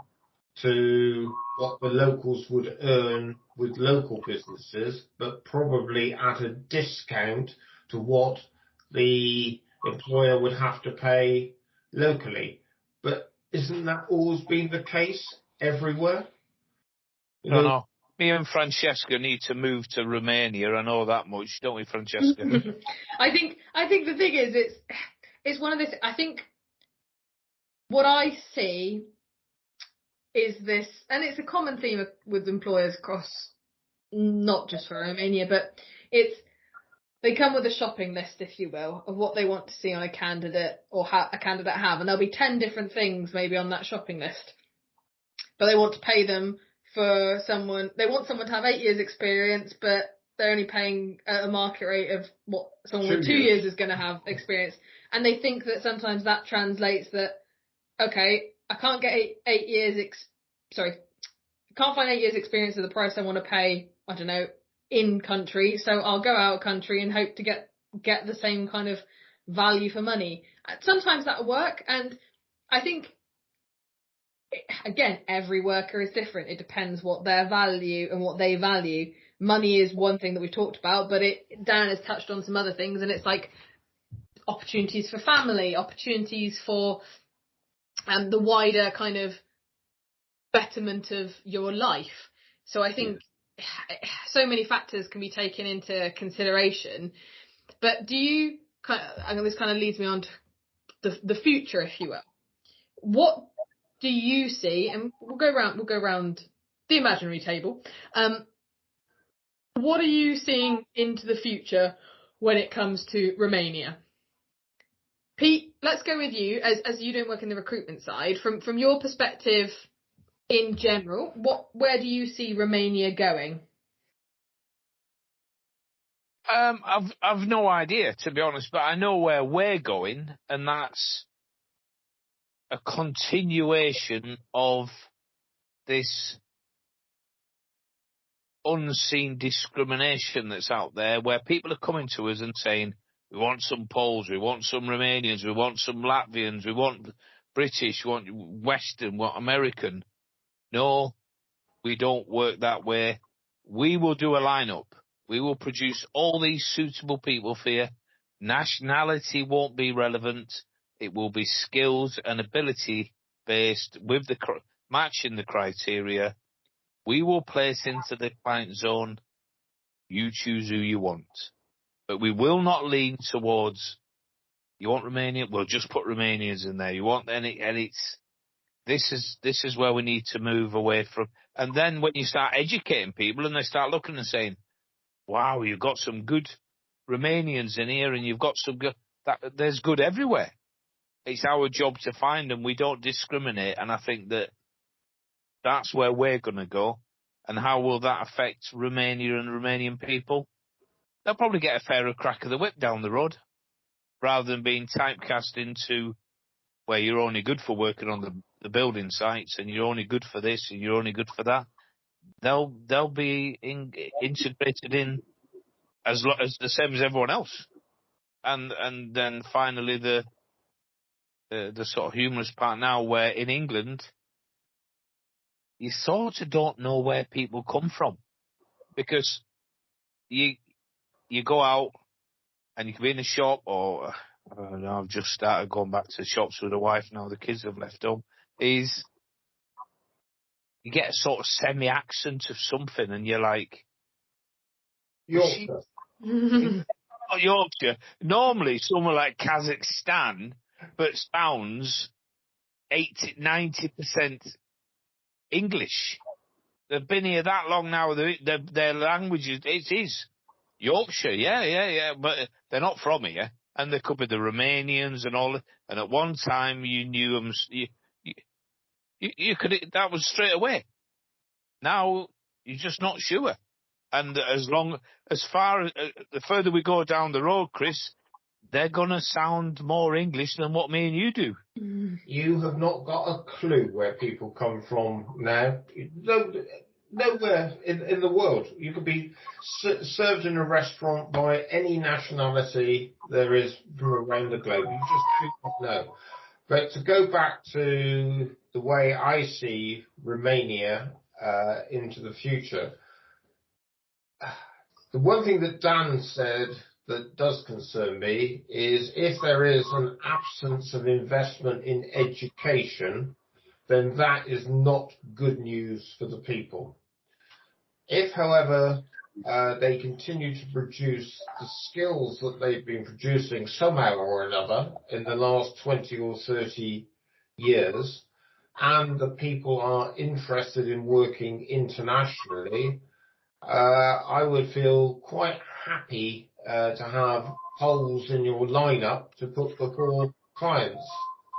[SPEAKER 2] to what the locals would earn with local businesses, but probably at a discount to what the employer would have to pay locally. But isn't that always been the case everywhere? You
[SPEAKER 3] No,
[SPEAKER 2] know,
[SPEAKER 3] no. Me and Francesca need to move to Romania. I know that much, don't we, Francesca?
[SPEAKER 1] I think the thing is it's one of this. I think what I see is this, and it's a common theme with employers across, not just for Romania, but they come with a shopping list, if you will, of what they want to see on a candidate or a candidate have, and there'll be 10 different things maybe on that shopping list, but they want to pay them for someone. They want someone to have 8 years experience, but they're only paying at a market rate of what someone with 2 years is going to have experience, and they think that sometimes that translates that, okay, I can't get 8 years I can't find 8 years experience at the price I want to pay, I don't know, in country, so I'll go out of country and hope to get the same kind of value for money. Sometimes that'll work, and I think, again, every worker is different. It depends what their value and what they value. Money is one thing that we've talked about, but Dan has touched on some other things, and it's like opportunities for family, opportunities for the wider kind of betterment of your life. So I think so many factors can be taken into consideration. But do you and this kind of leads me on to the future, if you will. What do you see? And we'll go around the imaginary table. What are you seeing into the future when it comes to Romania? Pete, let's go with you, as you don't work in the recruitment side. From your perspective, in general, where do you see Romania going?
[SPEAKER 3] I've no idea, to be honest, but I know where we're going, and that's a continuation of this unseen discrimination that's out there, where people are coming to us and saying, we want some Poles, we want some Romanians, we want some Latvians, we want British, we want Western, we want American. No, we don't work that way. We will do a lineup. We will produce all these suitable people for you. Nationality won't be relevant. It will be skills and ability based with matching the criteria. We will place into the client zone. You choose who you want. But we will not lean towards, you want Romania? We'll just put Romanians in there. You want this is where we need to move away from. And then when you start educating people and they start looking and saying, wow, you've got some good Romanians in here and you've got some good, there's good everywhere. It's our job to find them. We don't discriminate. And I think that's where we're going to go. And how will that affect Romania and Romanian people? They'll probably get a fairer crack of the whip down the road rather than being typecast into where you're only good for working on the building sites and you're only good for this and you're only good for that. They'll be integrated in as the same as everyone else. And then finally the sort of humorous part now, where in England you sort of don't know where people come from, because you go out and you can be in a shop, or I don't know, I've just started going back to shops with the wife now the kids have left home. Is you get a sort of semi-accent of something, and you're like,
[SPEAKER 2] Yorkshire.
[SPEAKER 3] oh, Yorkshire. Normally, somewhere like Kazakhstan, but sounds 80-90% English. They've been here that long now. Their language is Yorkshire, yeah, but they're not from here, and they could be the Romanians and all. And at one time, you knew them. You could. That was straight away. Now you're just not sure. And as far as the further we go down the road, Chris, they're gonna sound more English than what me and you do.
[SPEAKER 2] You have not got a clue where people come from now. Nowhere in the world. You could be served in a restaurant by any nationality there is from around the globe. You just do not know. But to go back to the way I see Romania into the future, the one thing that Dan said that does concern me is if there is an absence of investment in education, then that is not good news for the people. If, however, they continue to produce the skills that they've been producing somehow or another in the last 20 or 30 years, and the people are interested in working internationally, I would feel quite happy to have Poles in your lineup to put before clients.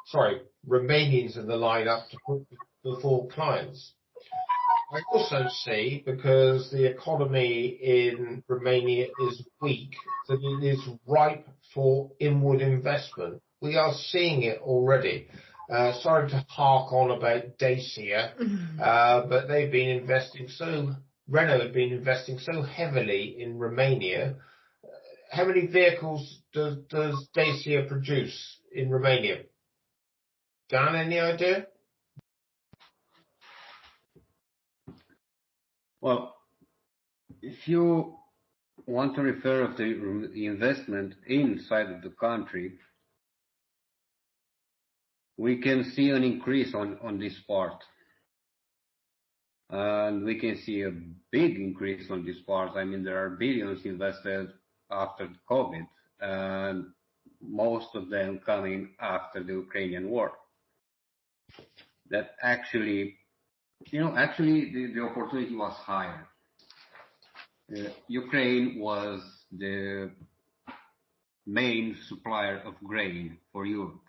[SPEAKER 2] Sorry, Romanians in the lineup to put before clients. I also see, because the economy in Romania is weak, that it is ripe for inward investment. We are seeing it already. Sorry to hark on about Dacia, but they've been investing Renault have been investing so heavily in Romania. How many vehicles does Dacia produce in Romania? Dan, any idea?
[SPEAKER 4] Well, if you want to refer of the investment inside of the country, we can see an increase on this part. And we can see a big increase on this part. I mean, there are billions invested after COVID, and most of them coming after the Ukrainian war. That actually, the opportunity was higher. Ukraine was the main supplier of grain for Europe.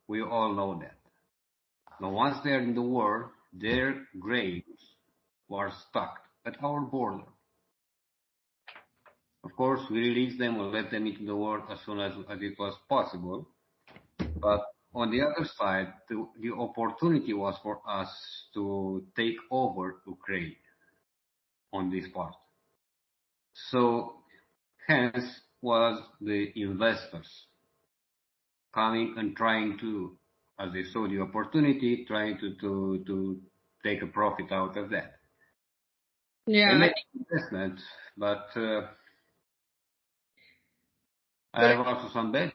[SPEAKER 4] We all know that. Now, once they're in the war, their grains were stuck at our border. Of course, we released them and let them into the war as soon as it was possible. But on the other side, the opportunity was for us to take over Ukraine on this part. So hence was the investors coming and trying to, as they saw the opportunity, trying to take a profit out of that.
[SPEAKER 1] Yeah.
[SPEAKER 4] They made investment, but I have also some bad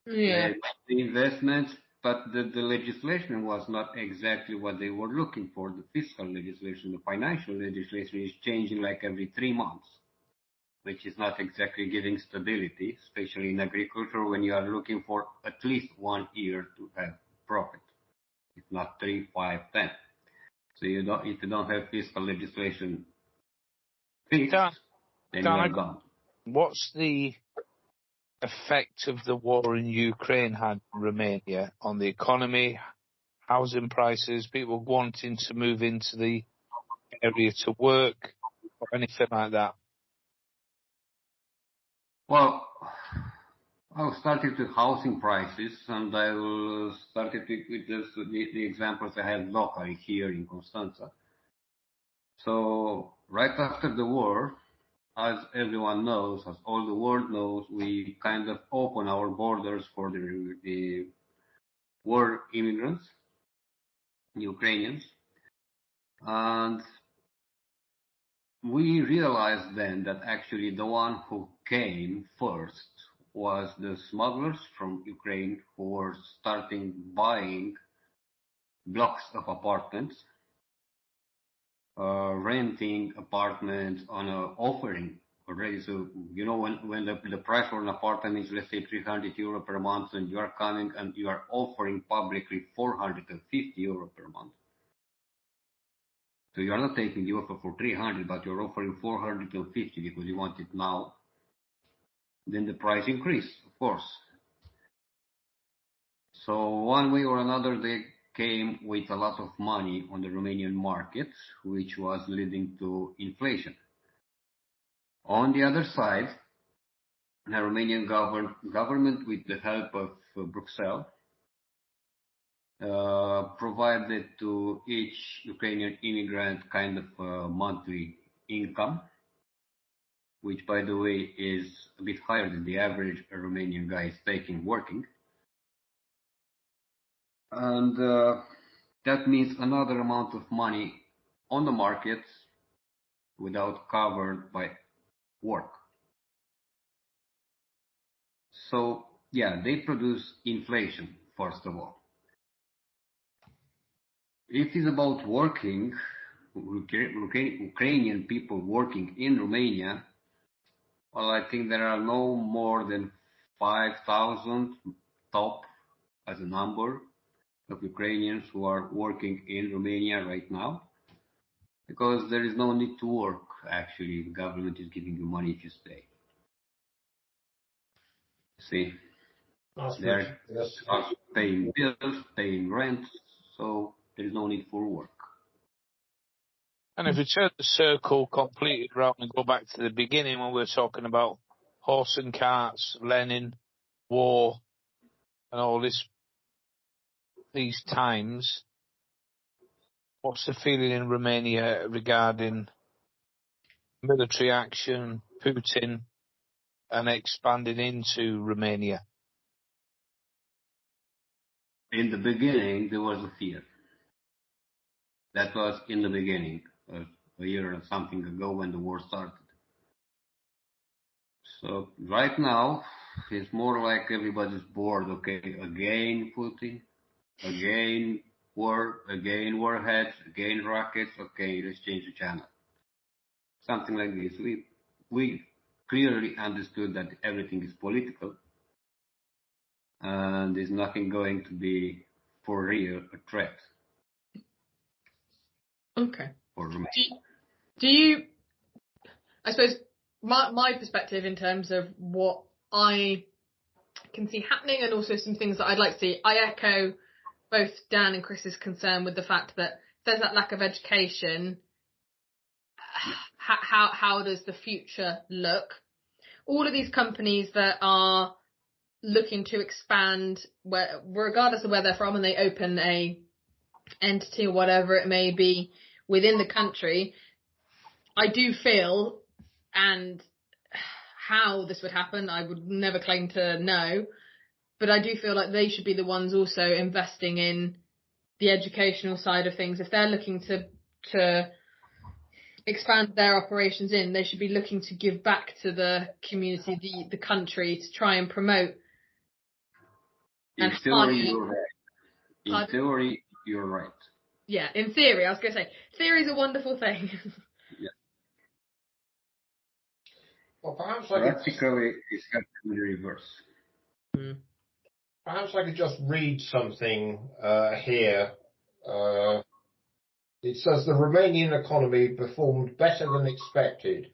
[SPEAKER 4] news.
[SPEAKER 1] Yeah.
[SPEAKER 4] The investments, but the legislation was not exactly what they were looking for. The fiscal legislation, the financial legislation is changing like every 3 months, which is not exactly giving stability, especially in agriculture when you are looking for at least 1 year to have profit, if not 3, 5, 10. So if you don't have fiscal legislation fixed, then you are gone.
[SPEAKER 3] What's the effect of the war in Ukraine had in Romania on the economy, housing prices, people wanting to move into the area to work, or anything like that?
[SPEAKER 4] Well, I'll start with the housing prices, and I will start it with just the examples I had locally here in Constanța. So right after the war, as everyone knows, as all the world knows, we kind of open our borders for the war immigrants, Ukrainians, and we realized then that actually the one who came first was the smugglers from Ukraine who were starting buying blocks of apartments, renting apartments on a offering already. So, when the price for an apartment is, let's say, 300 euro per month, and you are coming and you are offering publicly 450 euro per month. So you are not taking the offer for 300, but you're offering 450 because you want it now. Then the price increase, of course. So one way or another, they came with a lot of money on the Romanian market, which was leading to inflation. On the other side, the Romanian government, with the help of Brussels, provided to each Ukrainian immigrant kind of a monthly income, which, by the way, is a bit higher than the average Romanian guy is taking working. And that means another amount of money on the market without covered by work. So, yeah, they produce inflation, first of all. If it's about working, Ukrainian people working in Romania, well, I think there are no more than 5,000 top as a number of Ukrainians who are working in Romania right now, because there is no need to work. Actually, the government is giving you money if you stay. See, they're paying bills, paying rent, so there is no need for work.
[SPEAKER 3] And if we turn the circle completely around and go back to the beginning when we were talking about horse and carts, Lenin, war, and all these times, what's the feeling in Romania regarding military action, Putin, and expanding into Romania?
[SPEAKER 4] In the beginning, there was a fear. That was in the beginning, a year or something ago when the war started. So right now, it's more like everybody's bored. Okay, again Putin, again war, again warheads, again rockets. Okay, let's change the channel. Something like this. We clearly understood that everything is political, and there's nothing going to be for real a threat.
[SPEAKER 1] Okay.
[SPEAKER 4] For Romania.
[SPEAKER 1] Do you? I suppose my perspective in terms of what I can see happening, and also some things that I'd like to see. I echo both Dan and Chris's concern with the fact that there's that lack of education. How does the future look? All of these companies that are looking to expand, regardless of where they're from, and they open a entity or whatever it may be within the country, I do feel, and how this would happen, I would never claim to know, but I do feel like they should be the ones also investing in the educational side of things. If they're looking to expand their operations they should be looking to give back to the community, the country, to try and promote.
[SPEAKER 4] In theory, you're right. In theory, you're right.
[SPEAKER 1] Yeah, in theory, I was going to say, theory is a wonderful thing.
[SPEAKER 4] Yeah.
[SPEAKER 2] Well, perhaps
[SPEAKER 4] practically, it's happening in reverse.
[SPEAKER 2] Perhaps I could just read something here. It says the Romanian economy performed better than expected,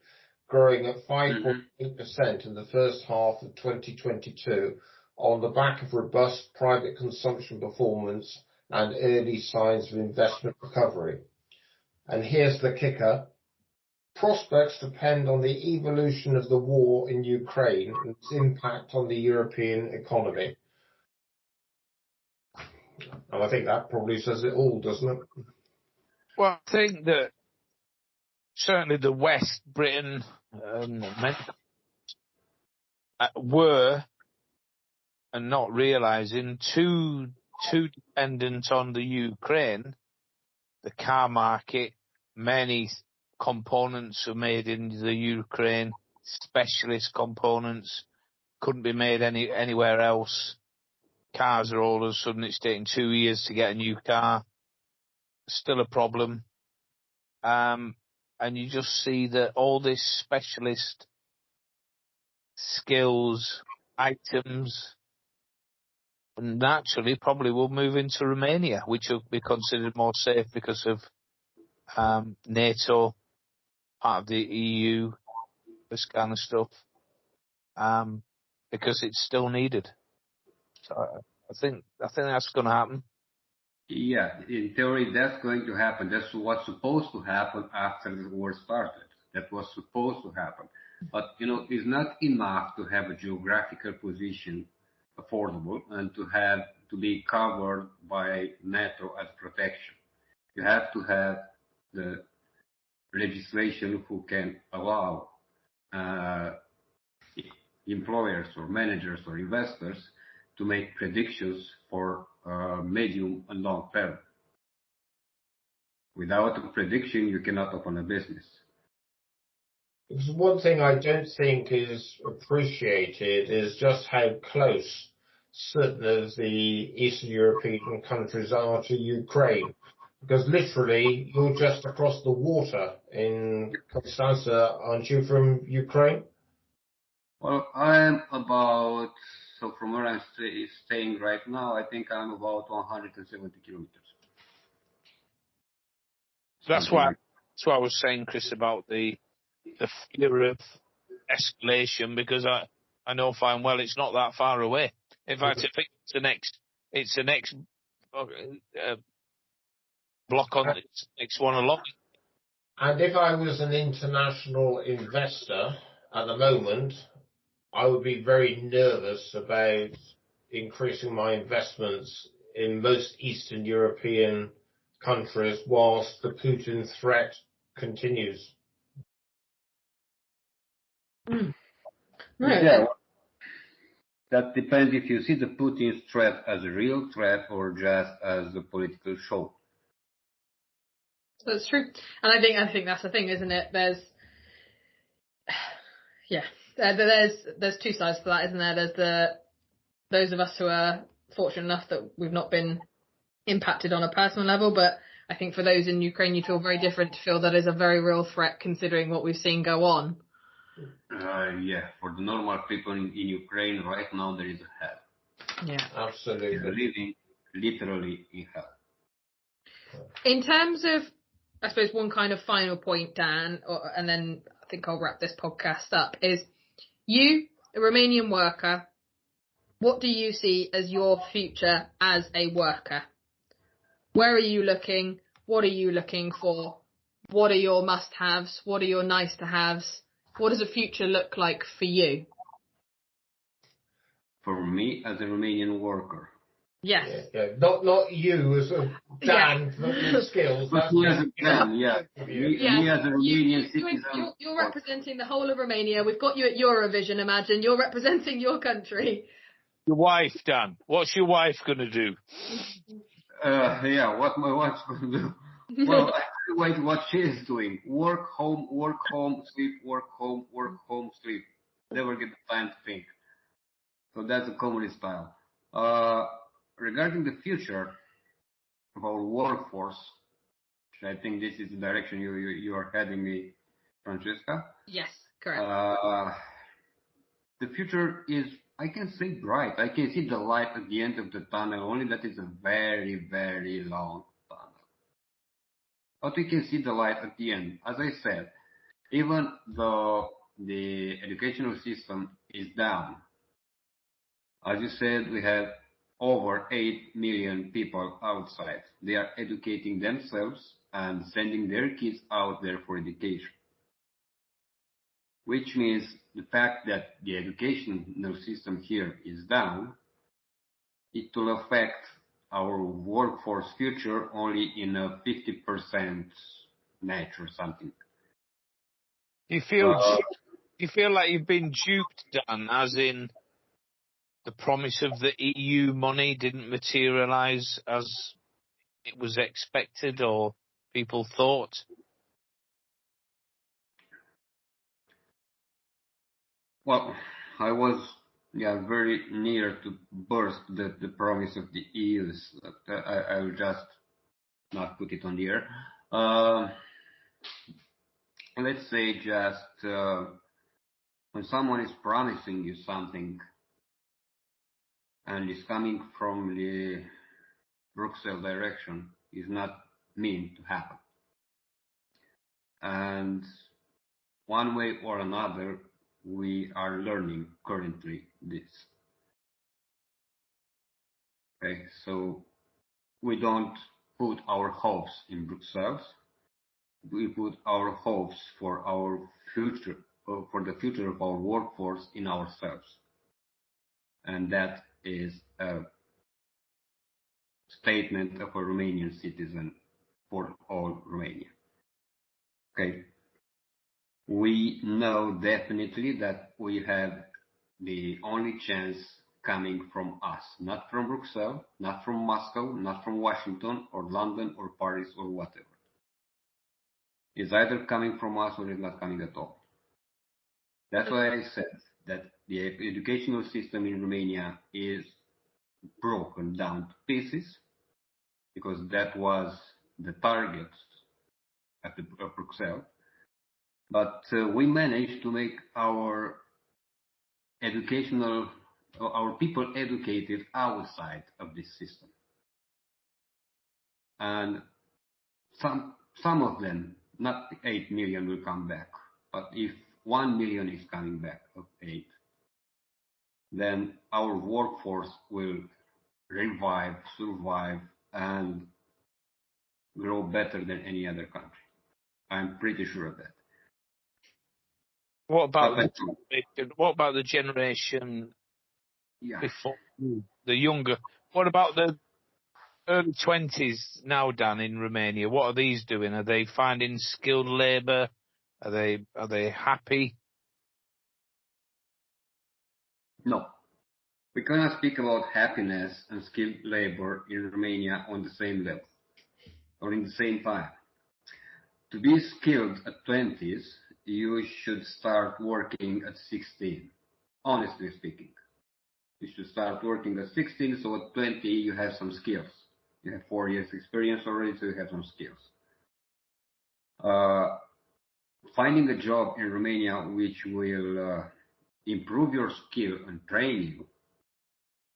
[SPEAKER 2] growing at 5.8% in the first half of 2022 on the back of robust private consumption performance and early signs of investment recovery. And here's the kicker. Prospects depend on the evolution of the war in Ukraine and its impact on the European economy. And I think that probably says it all, doesn't it?
[SPEAKER 3] Well, I think that certainly the West, Britain, were, and not realising, too dependent on the Ukraine, the car market. Many components are made in the Ukraine, specialist components, couldn't be made anywhere else. Cars are all of a sudden, it's taking 2 years to get a new car. Still a problem. And you just see that all this specialist skills, items, naturally probably will move into Romania, which will be considered more safe because of NATO, part of the EU, this kind of stuff, because it's still needed. So I think that's going to happen.
[SPEAKER 4] Yeah, in theory, that's going to happen. That's what's supposed to happen after the war started. That was supposed to happen. But, it's not enough to have a geographical position affordable and to be covered by NATO as protection. You have to have the legislation who can allow employers or managers or investors to make predictions for medium and long term. Without a prediction, you cannot open a business.
[SPEAKER 2] Because one thing I don't think is appreciated is just how close certain of the Eastern European countries are to Ukraine. Because literally, you're just across the water in Constanza, aren't you, from Ukraine?
[SPEAKER 4] Well, from where I'm staying right now, I think I'm about 170 kilometers.
[SPEAKER 3] That's why I was saying, Chris, about the fear of escalation, because I know fine well it's not that far away. In fact, I think it's the next block on the next one along.
[SPEAKER 2] And if I was an international investor at the moment, I would be very nervous about increasing my investments in most Eastern European countries whilst the Putin threat continues.
[SPEAKER 1] Right.
[SPEAKER 4] Yeah, that depends if you see the Putin threat as a real threat or just as a political show.
[SPEAKER 1] That's true, and I think that's the thing, isn't it? There's two sides to that, isn't there? There's those of us who are fortunate enough that we've not been impacted on a personal level, but I think for those in Ukraine, you feel very different to feel that is a very real threat considering what we've seen go on.
[SPEAKER 4] Yeah, for the normal people in Ukraine right now, there is a hell.
[SPEAKER 1] Yeah,
[SPEAKER 2] absolutely.
[SPEAKER 4] They're living literally in hell.
[SPEAKER 1] In terms of, I suppose, one kind of final point, Dan, and then I think I'll wrap this podcast up, is you, a Romanian worker, what do you see as your future as a worker? Where are you looking? What are you looking for? What are your must-haves? What are your nice-to-haves? What does a future look like for you?
[SPEAKER 4] For me, as a Romanian worker.
[SPEAKER 1] Yes.
[SPEAKER 2] Yeah. Not you as a Dan for your skills.
[SPEAKER 4] But me as a Dan, yeah. Me as a Romanian citizen.
[SPEAKER 1] You're representing the whole of Romania. We've got you at Eurovision, imagine. You're representing your country.
[SPEAKER 3] Your wife, Dan. What's your wife going to do?
[SPEAKER 4] What my wife's going to do? Well, I wait what she is doing. Work, home, sleep, work, home, sleep. Never get the time to think. So that's a communist style. Regarding the future of our workforce, I think this is the direction you are heading me, Francesca.
[SPEAKER 1] Yes, correct.
[SPEAKER 4] The future is, I can say, bright. I can see the light at the end of the tunnel, only that is a very, very long tunnel. But we can see the light at the end. As I said, even though the educational system is down, as you said, we have over 8 million people outside. They are educating themselves and sending their kids out there for education. Which means the fact that the educational system here is down, it will affect our workforce future only in a 50% match or something.
[SPEAKER 3] Do you feel like you've been duped, Dan, as in the promise of the EU money didn't materialise as it was expected or people thought?
[SPEAKER 4] Well, I was very near to burst the promise of the EU's. I will just not put it on the air. Let's say just when someone is promising you something and is coming from the Bruxelles direction, is not meant to happen. And one way or another, we are learning currently this. Okay, so we don't put our hopes in Brussels. We put our hopes for our future, for the future of our workforce in ourselves. And that is a statement of a Romanian citizen for all Romania. Okay. We know definitely that we have the only chance coming from us, not from Brussels, not from Moscow, not from Washington or London or Paris or whatever. It's either coming from us or it's not coming at all. That's why I said that the educational system in Romania is broken down to pieces, because that was the target of Brussels. But we managed to make our people educated outside of this system. And some of them, not 8 million, will come back. But if 1 million is coming back of 8, then our workforce will revive, survive, and grow better than any other country. I'm pretty sure of that.
[SPEAKER 3] What about the generation before you, the younger? What about the early 20s now, Dan, in Romania? What are these doing? Are they finding skilled labour? Are they happy?
[SPEAKER 4] No. We cannot speak about happiness and skilled labor in Romania on the same level or in the same time. To be skilled at 20s, you should start working at 16, honestly speaking. You should start working at 16, so at 20 you have some skills. You have 4 years experience already, so you have some skills. Finding a job in Romania which will improve your skill and train you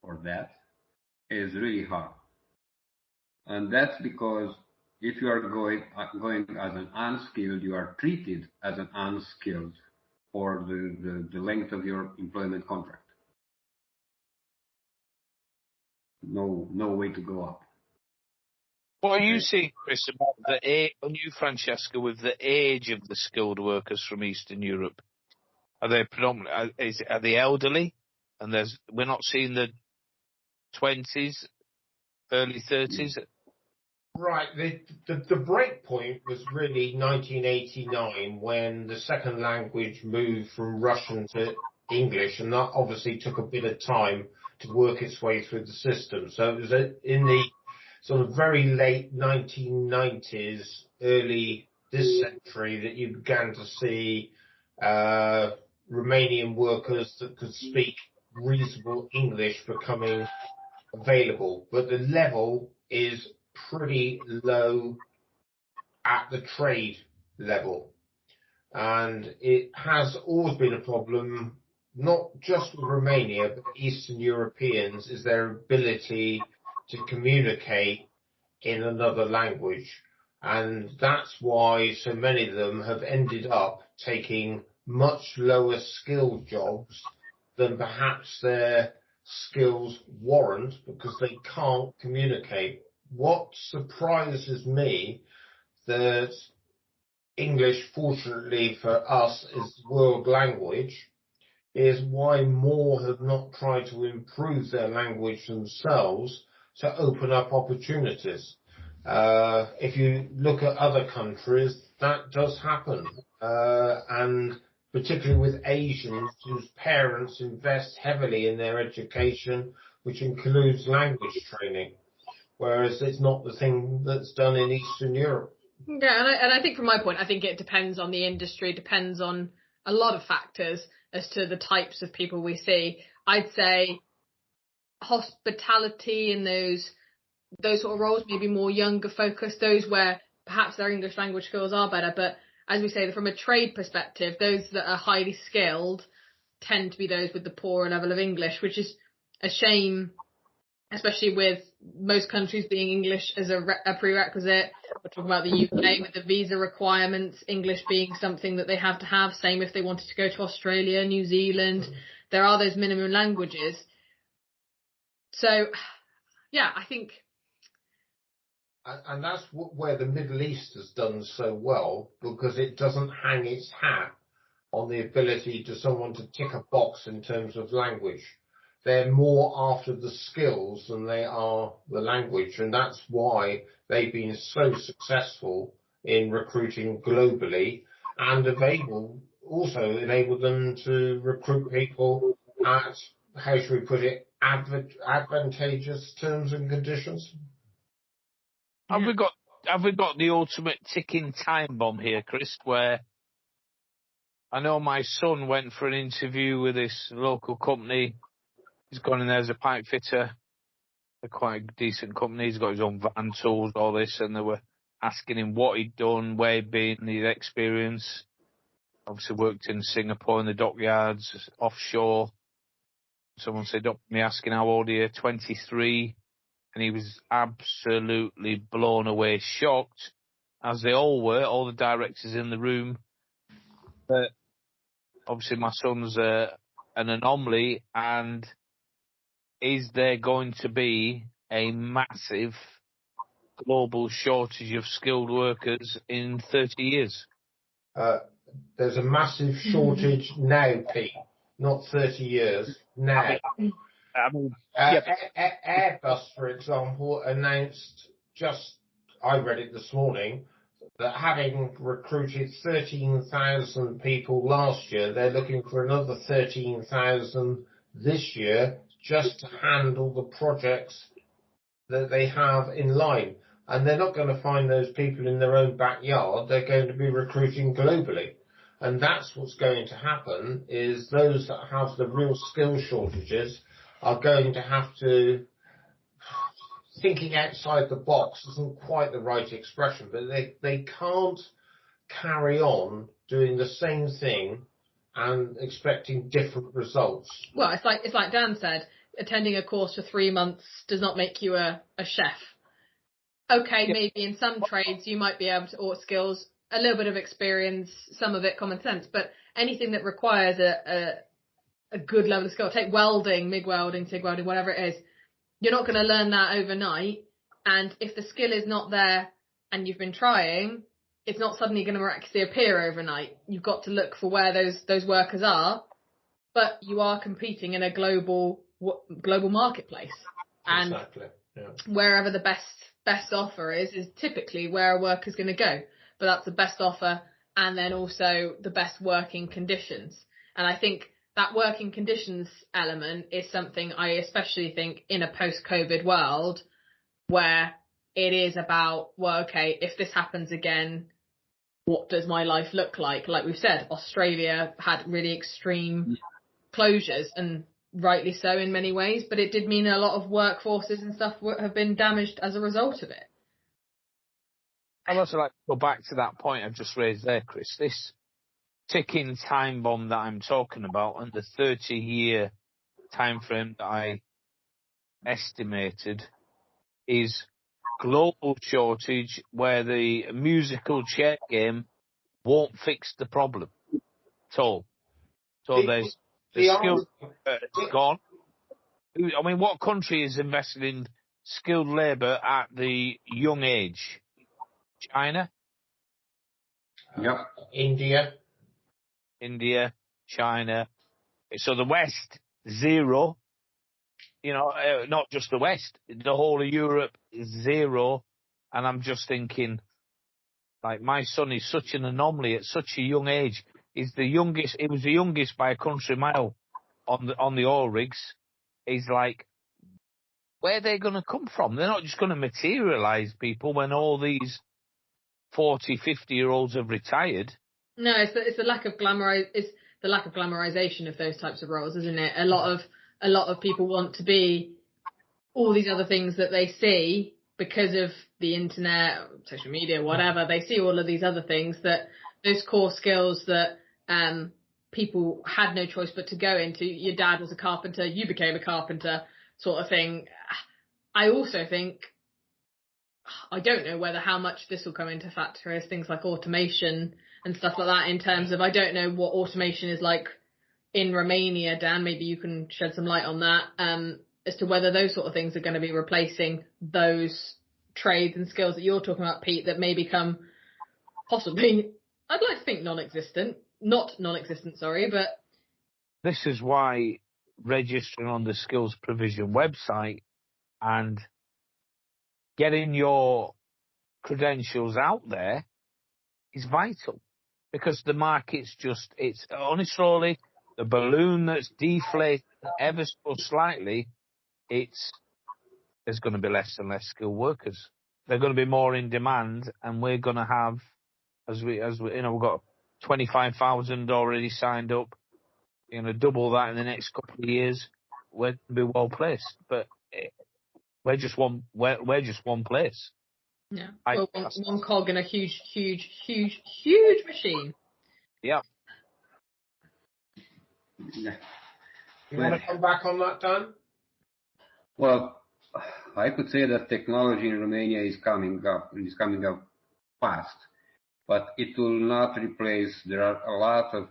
[SPEAKER 4] for that is really hard. And that's because if you are going as an unskilled, you are treated as an unskilled for the length of your employment contract. No way to go up.
[SPEAKER 3] What are you seeing, Chris, about the age, and you, Francesca, with the age of the skilled workers from Eastern Europe? Are they predominantly? Are they elderly? And we're not seeing the 20s, early 30s.
[SPEAKER 2] Right. The break point was really 1989, when the second language moved from Russian to English, and that obviously took a bit of time to work its way through the system. So it was in the sort of very late 1990s, early this century, that you began to see Romanian workers that could speak reasonable English becoming available. But the level is pretty low at the trade level. And it has always been a problem, not just with Romania, but Eastern Europeans, is their ability to communicate in another language. And that's why so many of them have ended up taking much lower skilled jobs than perhaps their skills warrant, because they can't communicate. What surprises me, that English, fortunately for us, is world language, is why more have not tried to improve their language themselves to open up opportunities. If you look at other countries, that does happen. And particularly with Asians whose parents invest heavily in their education, which includes language training, whereas it's not the thing that's done in Eastern Europe.
[SPEAKER 1] Yeah, and I think from my point, I think it depends on the industry, depends on a lot of factors as to the types of people we see. I'd say hospitality in those sort of roles, maybe more younger focused, those where perhaps their English language skills are better. But as we say, from a trade perspective, those that are highly skilled tend to be those with the poorer level of English, which is a shame, especially with most countries being English as a prerequisite. We're talking about the UK with the visa requirements, English being something that they have to have. Same if they wanted to go to Australia, New Zealand. There are those minimum languages. So, yeah, I think.
[SPEAKER 2] And that's where the Middle East has done so well, because it doesn't hang its hat on the ability to someone to tick a box in terms of language. They're more after the skills than they are the language, and that's why they've been so successful in recruiting globally, and have also enabled them to recruit people at, how should we put it, advantageous terms and conditions.
[SPEAKER 3] Have we got the ultimate ticking time bomb here, Chris, where I know my son went for an interview with this local company. He's gone in there as a pipe fitter. They're quite a decent company. He's got his own van tools, all this, and they were asking him what he'd done, where he'd been, his experience. Obviously worked in Singapore in the dockyards, offshore. Someone said, me asking how old are you? 23. And he was absolutely blown away, shocked, as they all were, all the directors in the room. But obviously my son's an anomaly, and is there going to be a massive global shortage of skilled workers in 30 years?
[SPEAKER 2] There's a massive shortage now, Pete, not 30 years, now. Airbus, for example, announced I read it this morning, that having recruited 13,000 people last year, they're looking for another 13,000 this year just to handle the projects that they have in line. And they're not going to find those people in their own backyard. They're going to be recruiting globally. And that's what's going to happen, is those that have the real skill shortages are going to have to, thinking outside the box isn't quite the right expression, but they can't carry on doing the same thing and expecting different results.
[SPEAKER 1] Well, it's like Dan said, attending a course for 3 months does not make you a chef. Okay, maybe in some trades you might be able to, or skills, a little bit of experience, some of it common sense, but anything that requires a good level of skill, take welding, MIG welding, TIG welding, whatever it is, you're not going to learn that overnight. And if the skill is not there and you've been trying, it's not suddenly going to miraculously appear overnight. You've got to look for where those workers are, but you are competing in a global marketplace. And
[SPEAKER 2] exactly. Yeah.
[SPEAKER 1] Wherever the best offer is typically where a worker's going to go. But that's the best offer, and then also the best working conditions. And I think that working conditions element is something I especially think in a post-COVID world, where it is about, well, okay, if this happens again, what does my life look like? Like we've said, Australia had really extreme closures, and rightly so in many ways, but it did mean a lot of workforces and stuff have been damaged as a result of it.
[SPEAKER 3] I'd also like to go back to that point I've just raised there, Chris. This ticking time bomb that I'm talking about, and the 30-year time frame that I estimated, is global shortage where the musical chair game won't fix the problem at all. So there's the skill gone. I mean, what country is invested in skilled labour at the young age? China?
[SPEAKER 2] Yep. India,
[SPEAKER 3] China. So the West, zero. You know, not just the West, the whole of Europe is zero. And I'm just thinking, like, my son is such an anomaly at such a young age. He's the youngest. He was the youngest by a country mile on the oil rigs. He's like, where are they going to come from? They're not just going to materialise, people, when all these 40, 50-year-olds have retired.
[SPEAKER 1] No, it's the lack of glamorization of those types of roles, isn't it? A lot of people want to be all these other things that they see because of the internet, social media, whatever. They see all of these other things, that those core skills that people had no choice but to go into. Your dad was a carpenter, you became a carpenter, sort of thing. I also think, I don't know how much this will come into factor as things like automation and stuff like that, in terms of, I don't know what automation is like in Romania. Dan, maybe you can shed some light on that, as to whether those sort of things are going to be replacing those trades and skills that you're talking about, Pete, that may become possibly, I'd like to think not non-existent, sorry, but...
[SPEAKER 3] This is why registering on the skills provision website and getting your credentials out there is vital, because the market's it's only slowly, the balloon that's deflated ever so slightly, there's going to be less and less skilled workers. They're going to be more in demand, and we're going to have, as we we've got 25,000 already signed up. You're going to double that in the next couple of years. We're going to be well placed, but we're just one place.
[SPEAKER 1] Yeah, one cog in a huge machine.
[SPEAKER 3] Yeah.
[SPEAKER 2] You want to come back on that, Dan?
[SPEAKER 4] Well, I could say that technology in Romania is coming up fast, but it will not replace. There are a lot of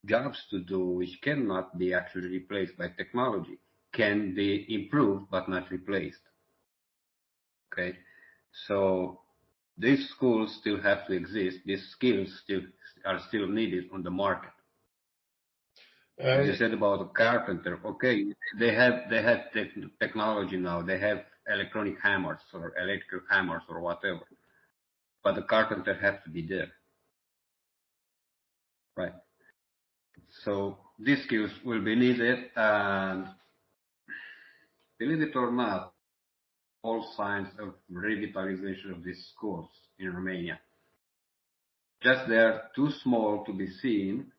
[SPEAKER 4] jobs to do which cannot be actually replaced by technology. Can be improved but not replaced. Okay, so these schools still have to exist. These skills are still needed on the market. As you said about a carpenter, okay, they have technology now. They have electronic hammers or electrical hammers or whatever, but the carpenter has to be there, right? So these skills will be needed, and believe it or not, all signs of revitalization of these schools in Romania. Just they are too small to be seen,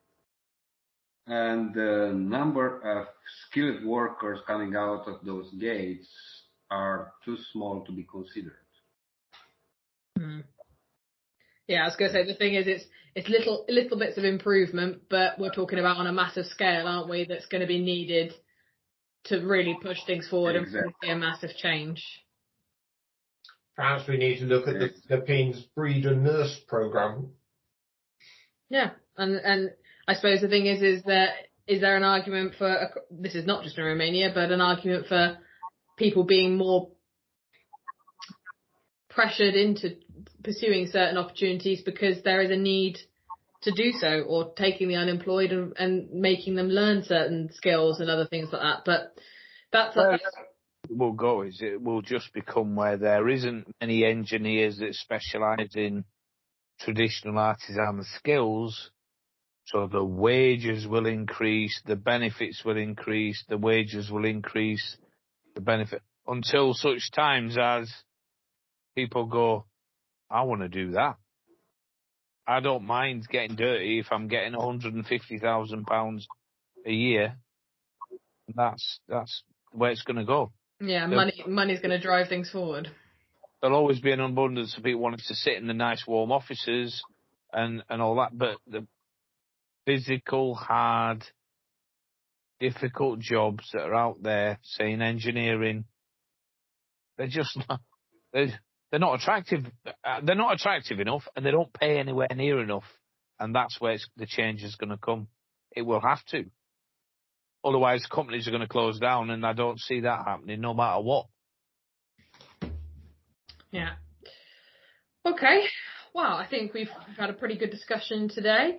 [SPEAKER 4] and the number of skilled workers coming out of those gates are too small to be considered.
[SPEAKER 1] Yeah, I was going to say, the thing is, it's little bits of improvement, but we're talking about on a massive scale, aren't we? That's going to be needed to really push things forward. Exactly. And see a massive change.
[SPEAKER 2] Perhaps we need to look at the Philippines breeder nurse program.
[SPEAKER 1] Yeah, and I suppose the thing is that, is there an argument for, this is not just in Romania, but an argument for people being more pressured into pursuing certain opportunities because there is a need to do so, or taking the unemployed and making them learn certain skills and other things like that. But that's...
[SPEAKER 3] It will go is it will just become where there isn't many engineers that specialise in traditional artisan skills, so the wages will increase, the benefits will increase, the wages will increase, the benefit, until such times as people go, I want to do that. I don't mind getting dirty if I'm getting £150,000 a year. That's where it's going to go.
[SPEAKER 1] Yeah, money's going to drive things forward.
[SPEAKER 3] There'll always be an abundance of people wanting to sit in the nice warm offices and all that, but the physical, hard, difficult jobs that are out there, say in engineering, they're just not, they're not attractive. They're not attractive enough, and they don't pay anywhere near enough. And that's where the change is going to come. It will have to. Otherwise, companies are going to close down, and I don't see that happening no matter what.
[SPEAKER 1] Yeah. Okay. Well, I think we've had a pretty good discussion today.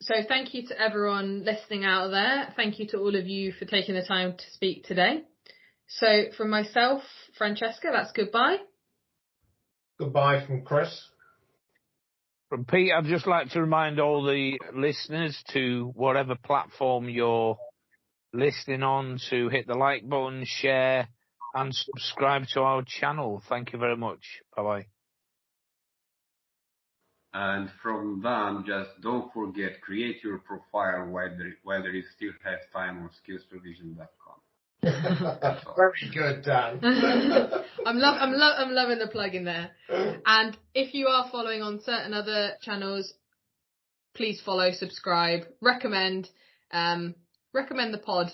[SPEAKER 1] So thank you to everyone listening out there. Thank you to all of you for taking the time to speak today. So from myself, Francesca, that's goodbye.
[SPEAKER 2] goodbye from Chris.
[SPEAKER 3] From Pete, I'd just like to remind all the listeners to whatever platform you're listening on to hit the like button, share, and subscribe to our channel. Thank you very much. Bye-bye.
[SPEAKER 4] And from Dan, just don't forget, create your profile while there is still have time on skillsprovision.com.
[SPEAKER 2] Very good, Dan.
[SPEAKER 1] I'm loving the plug in there. And if you are following on certain other channels, please follow, subscribe, recommend the pod,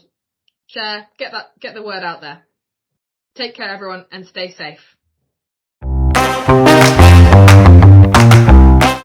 [SPEAKER 1] share, get the word out there. Take care, everyone, and stay safe.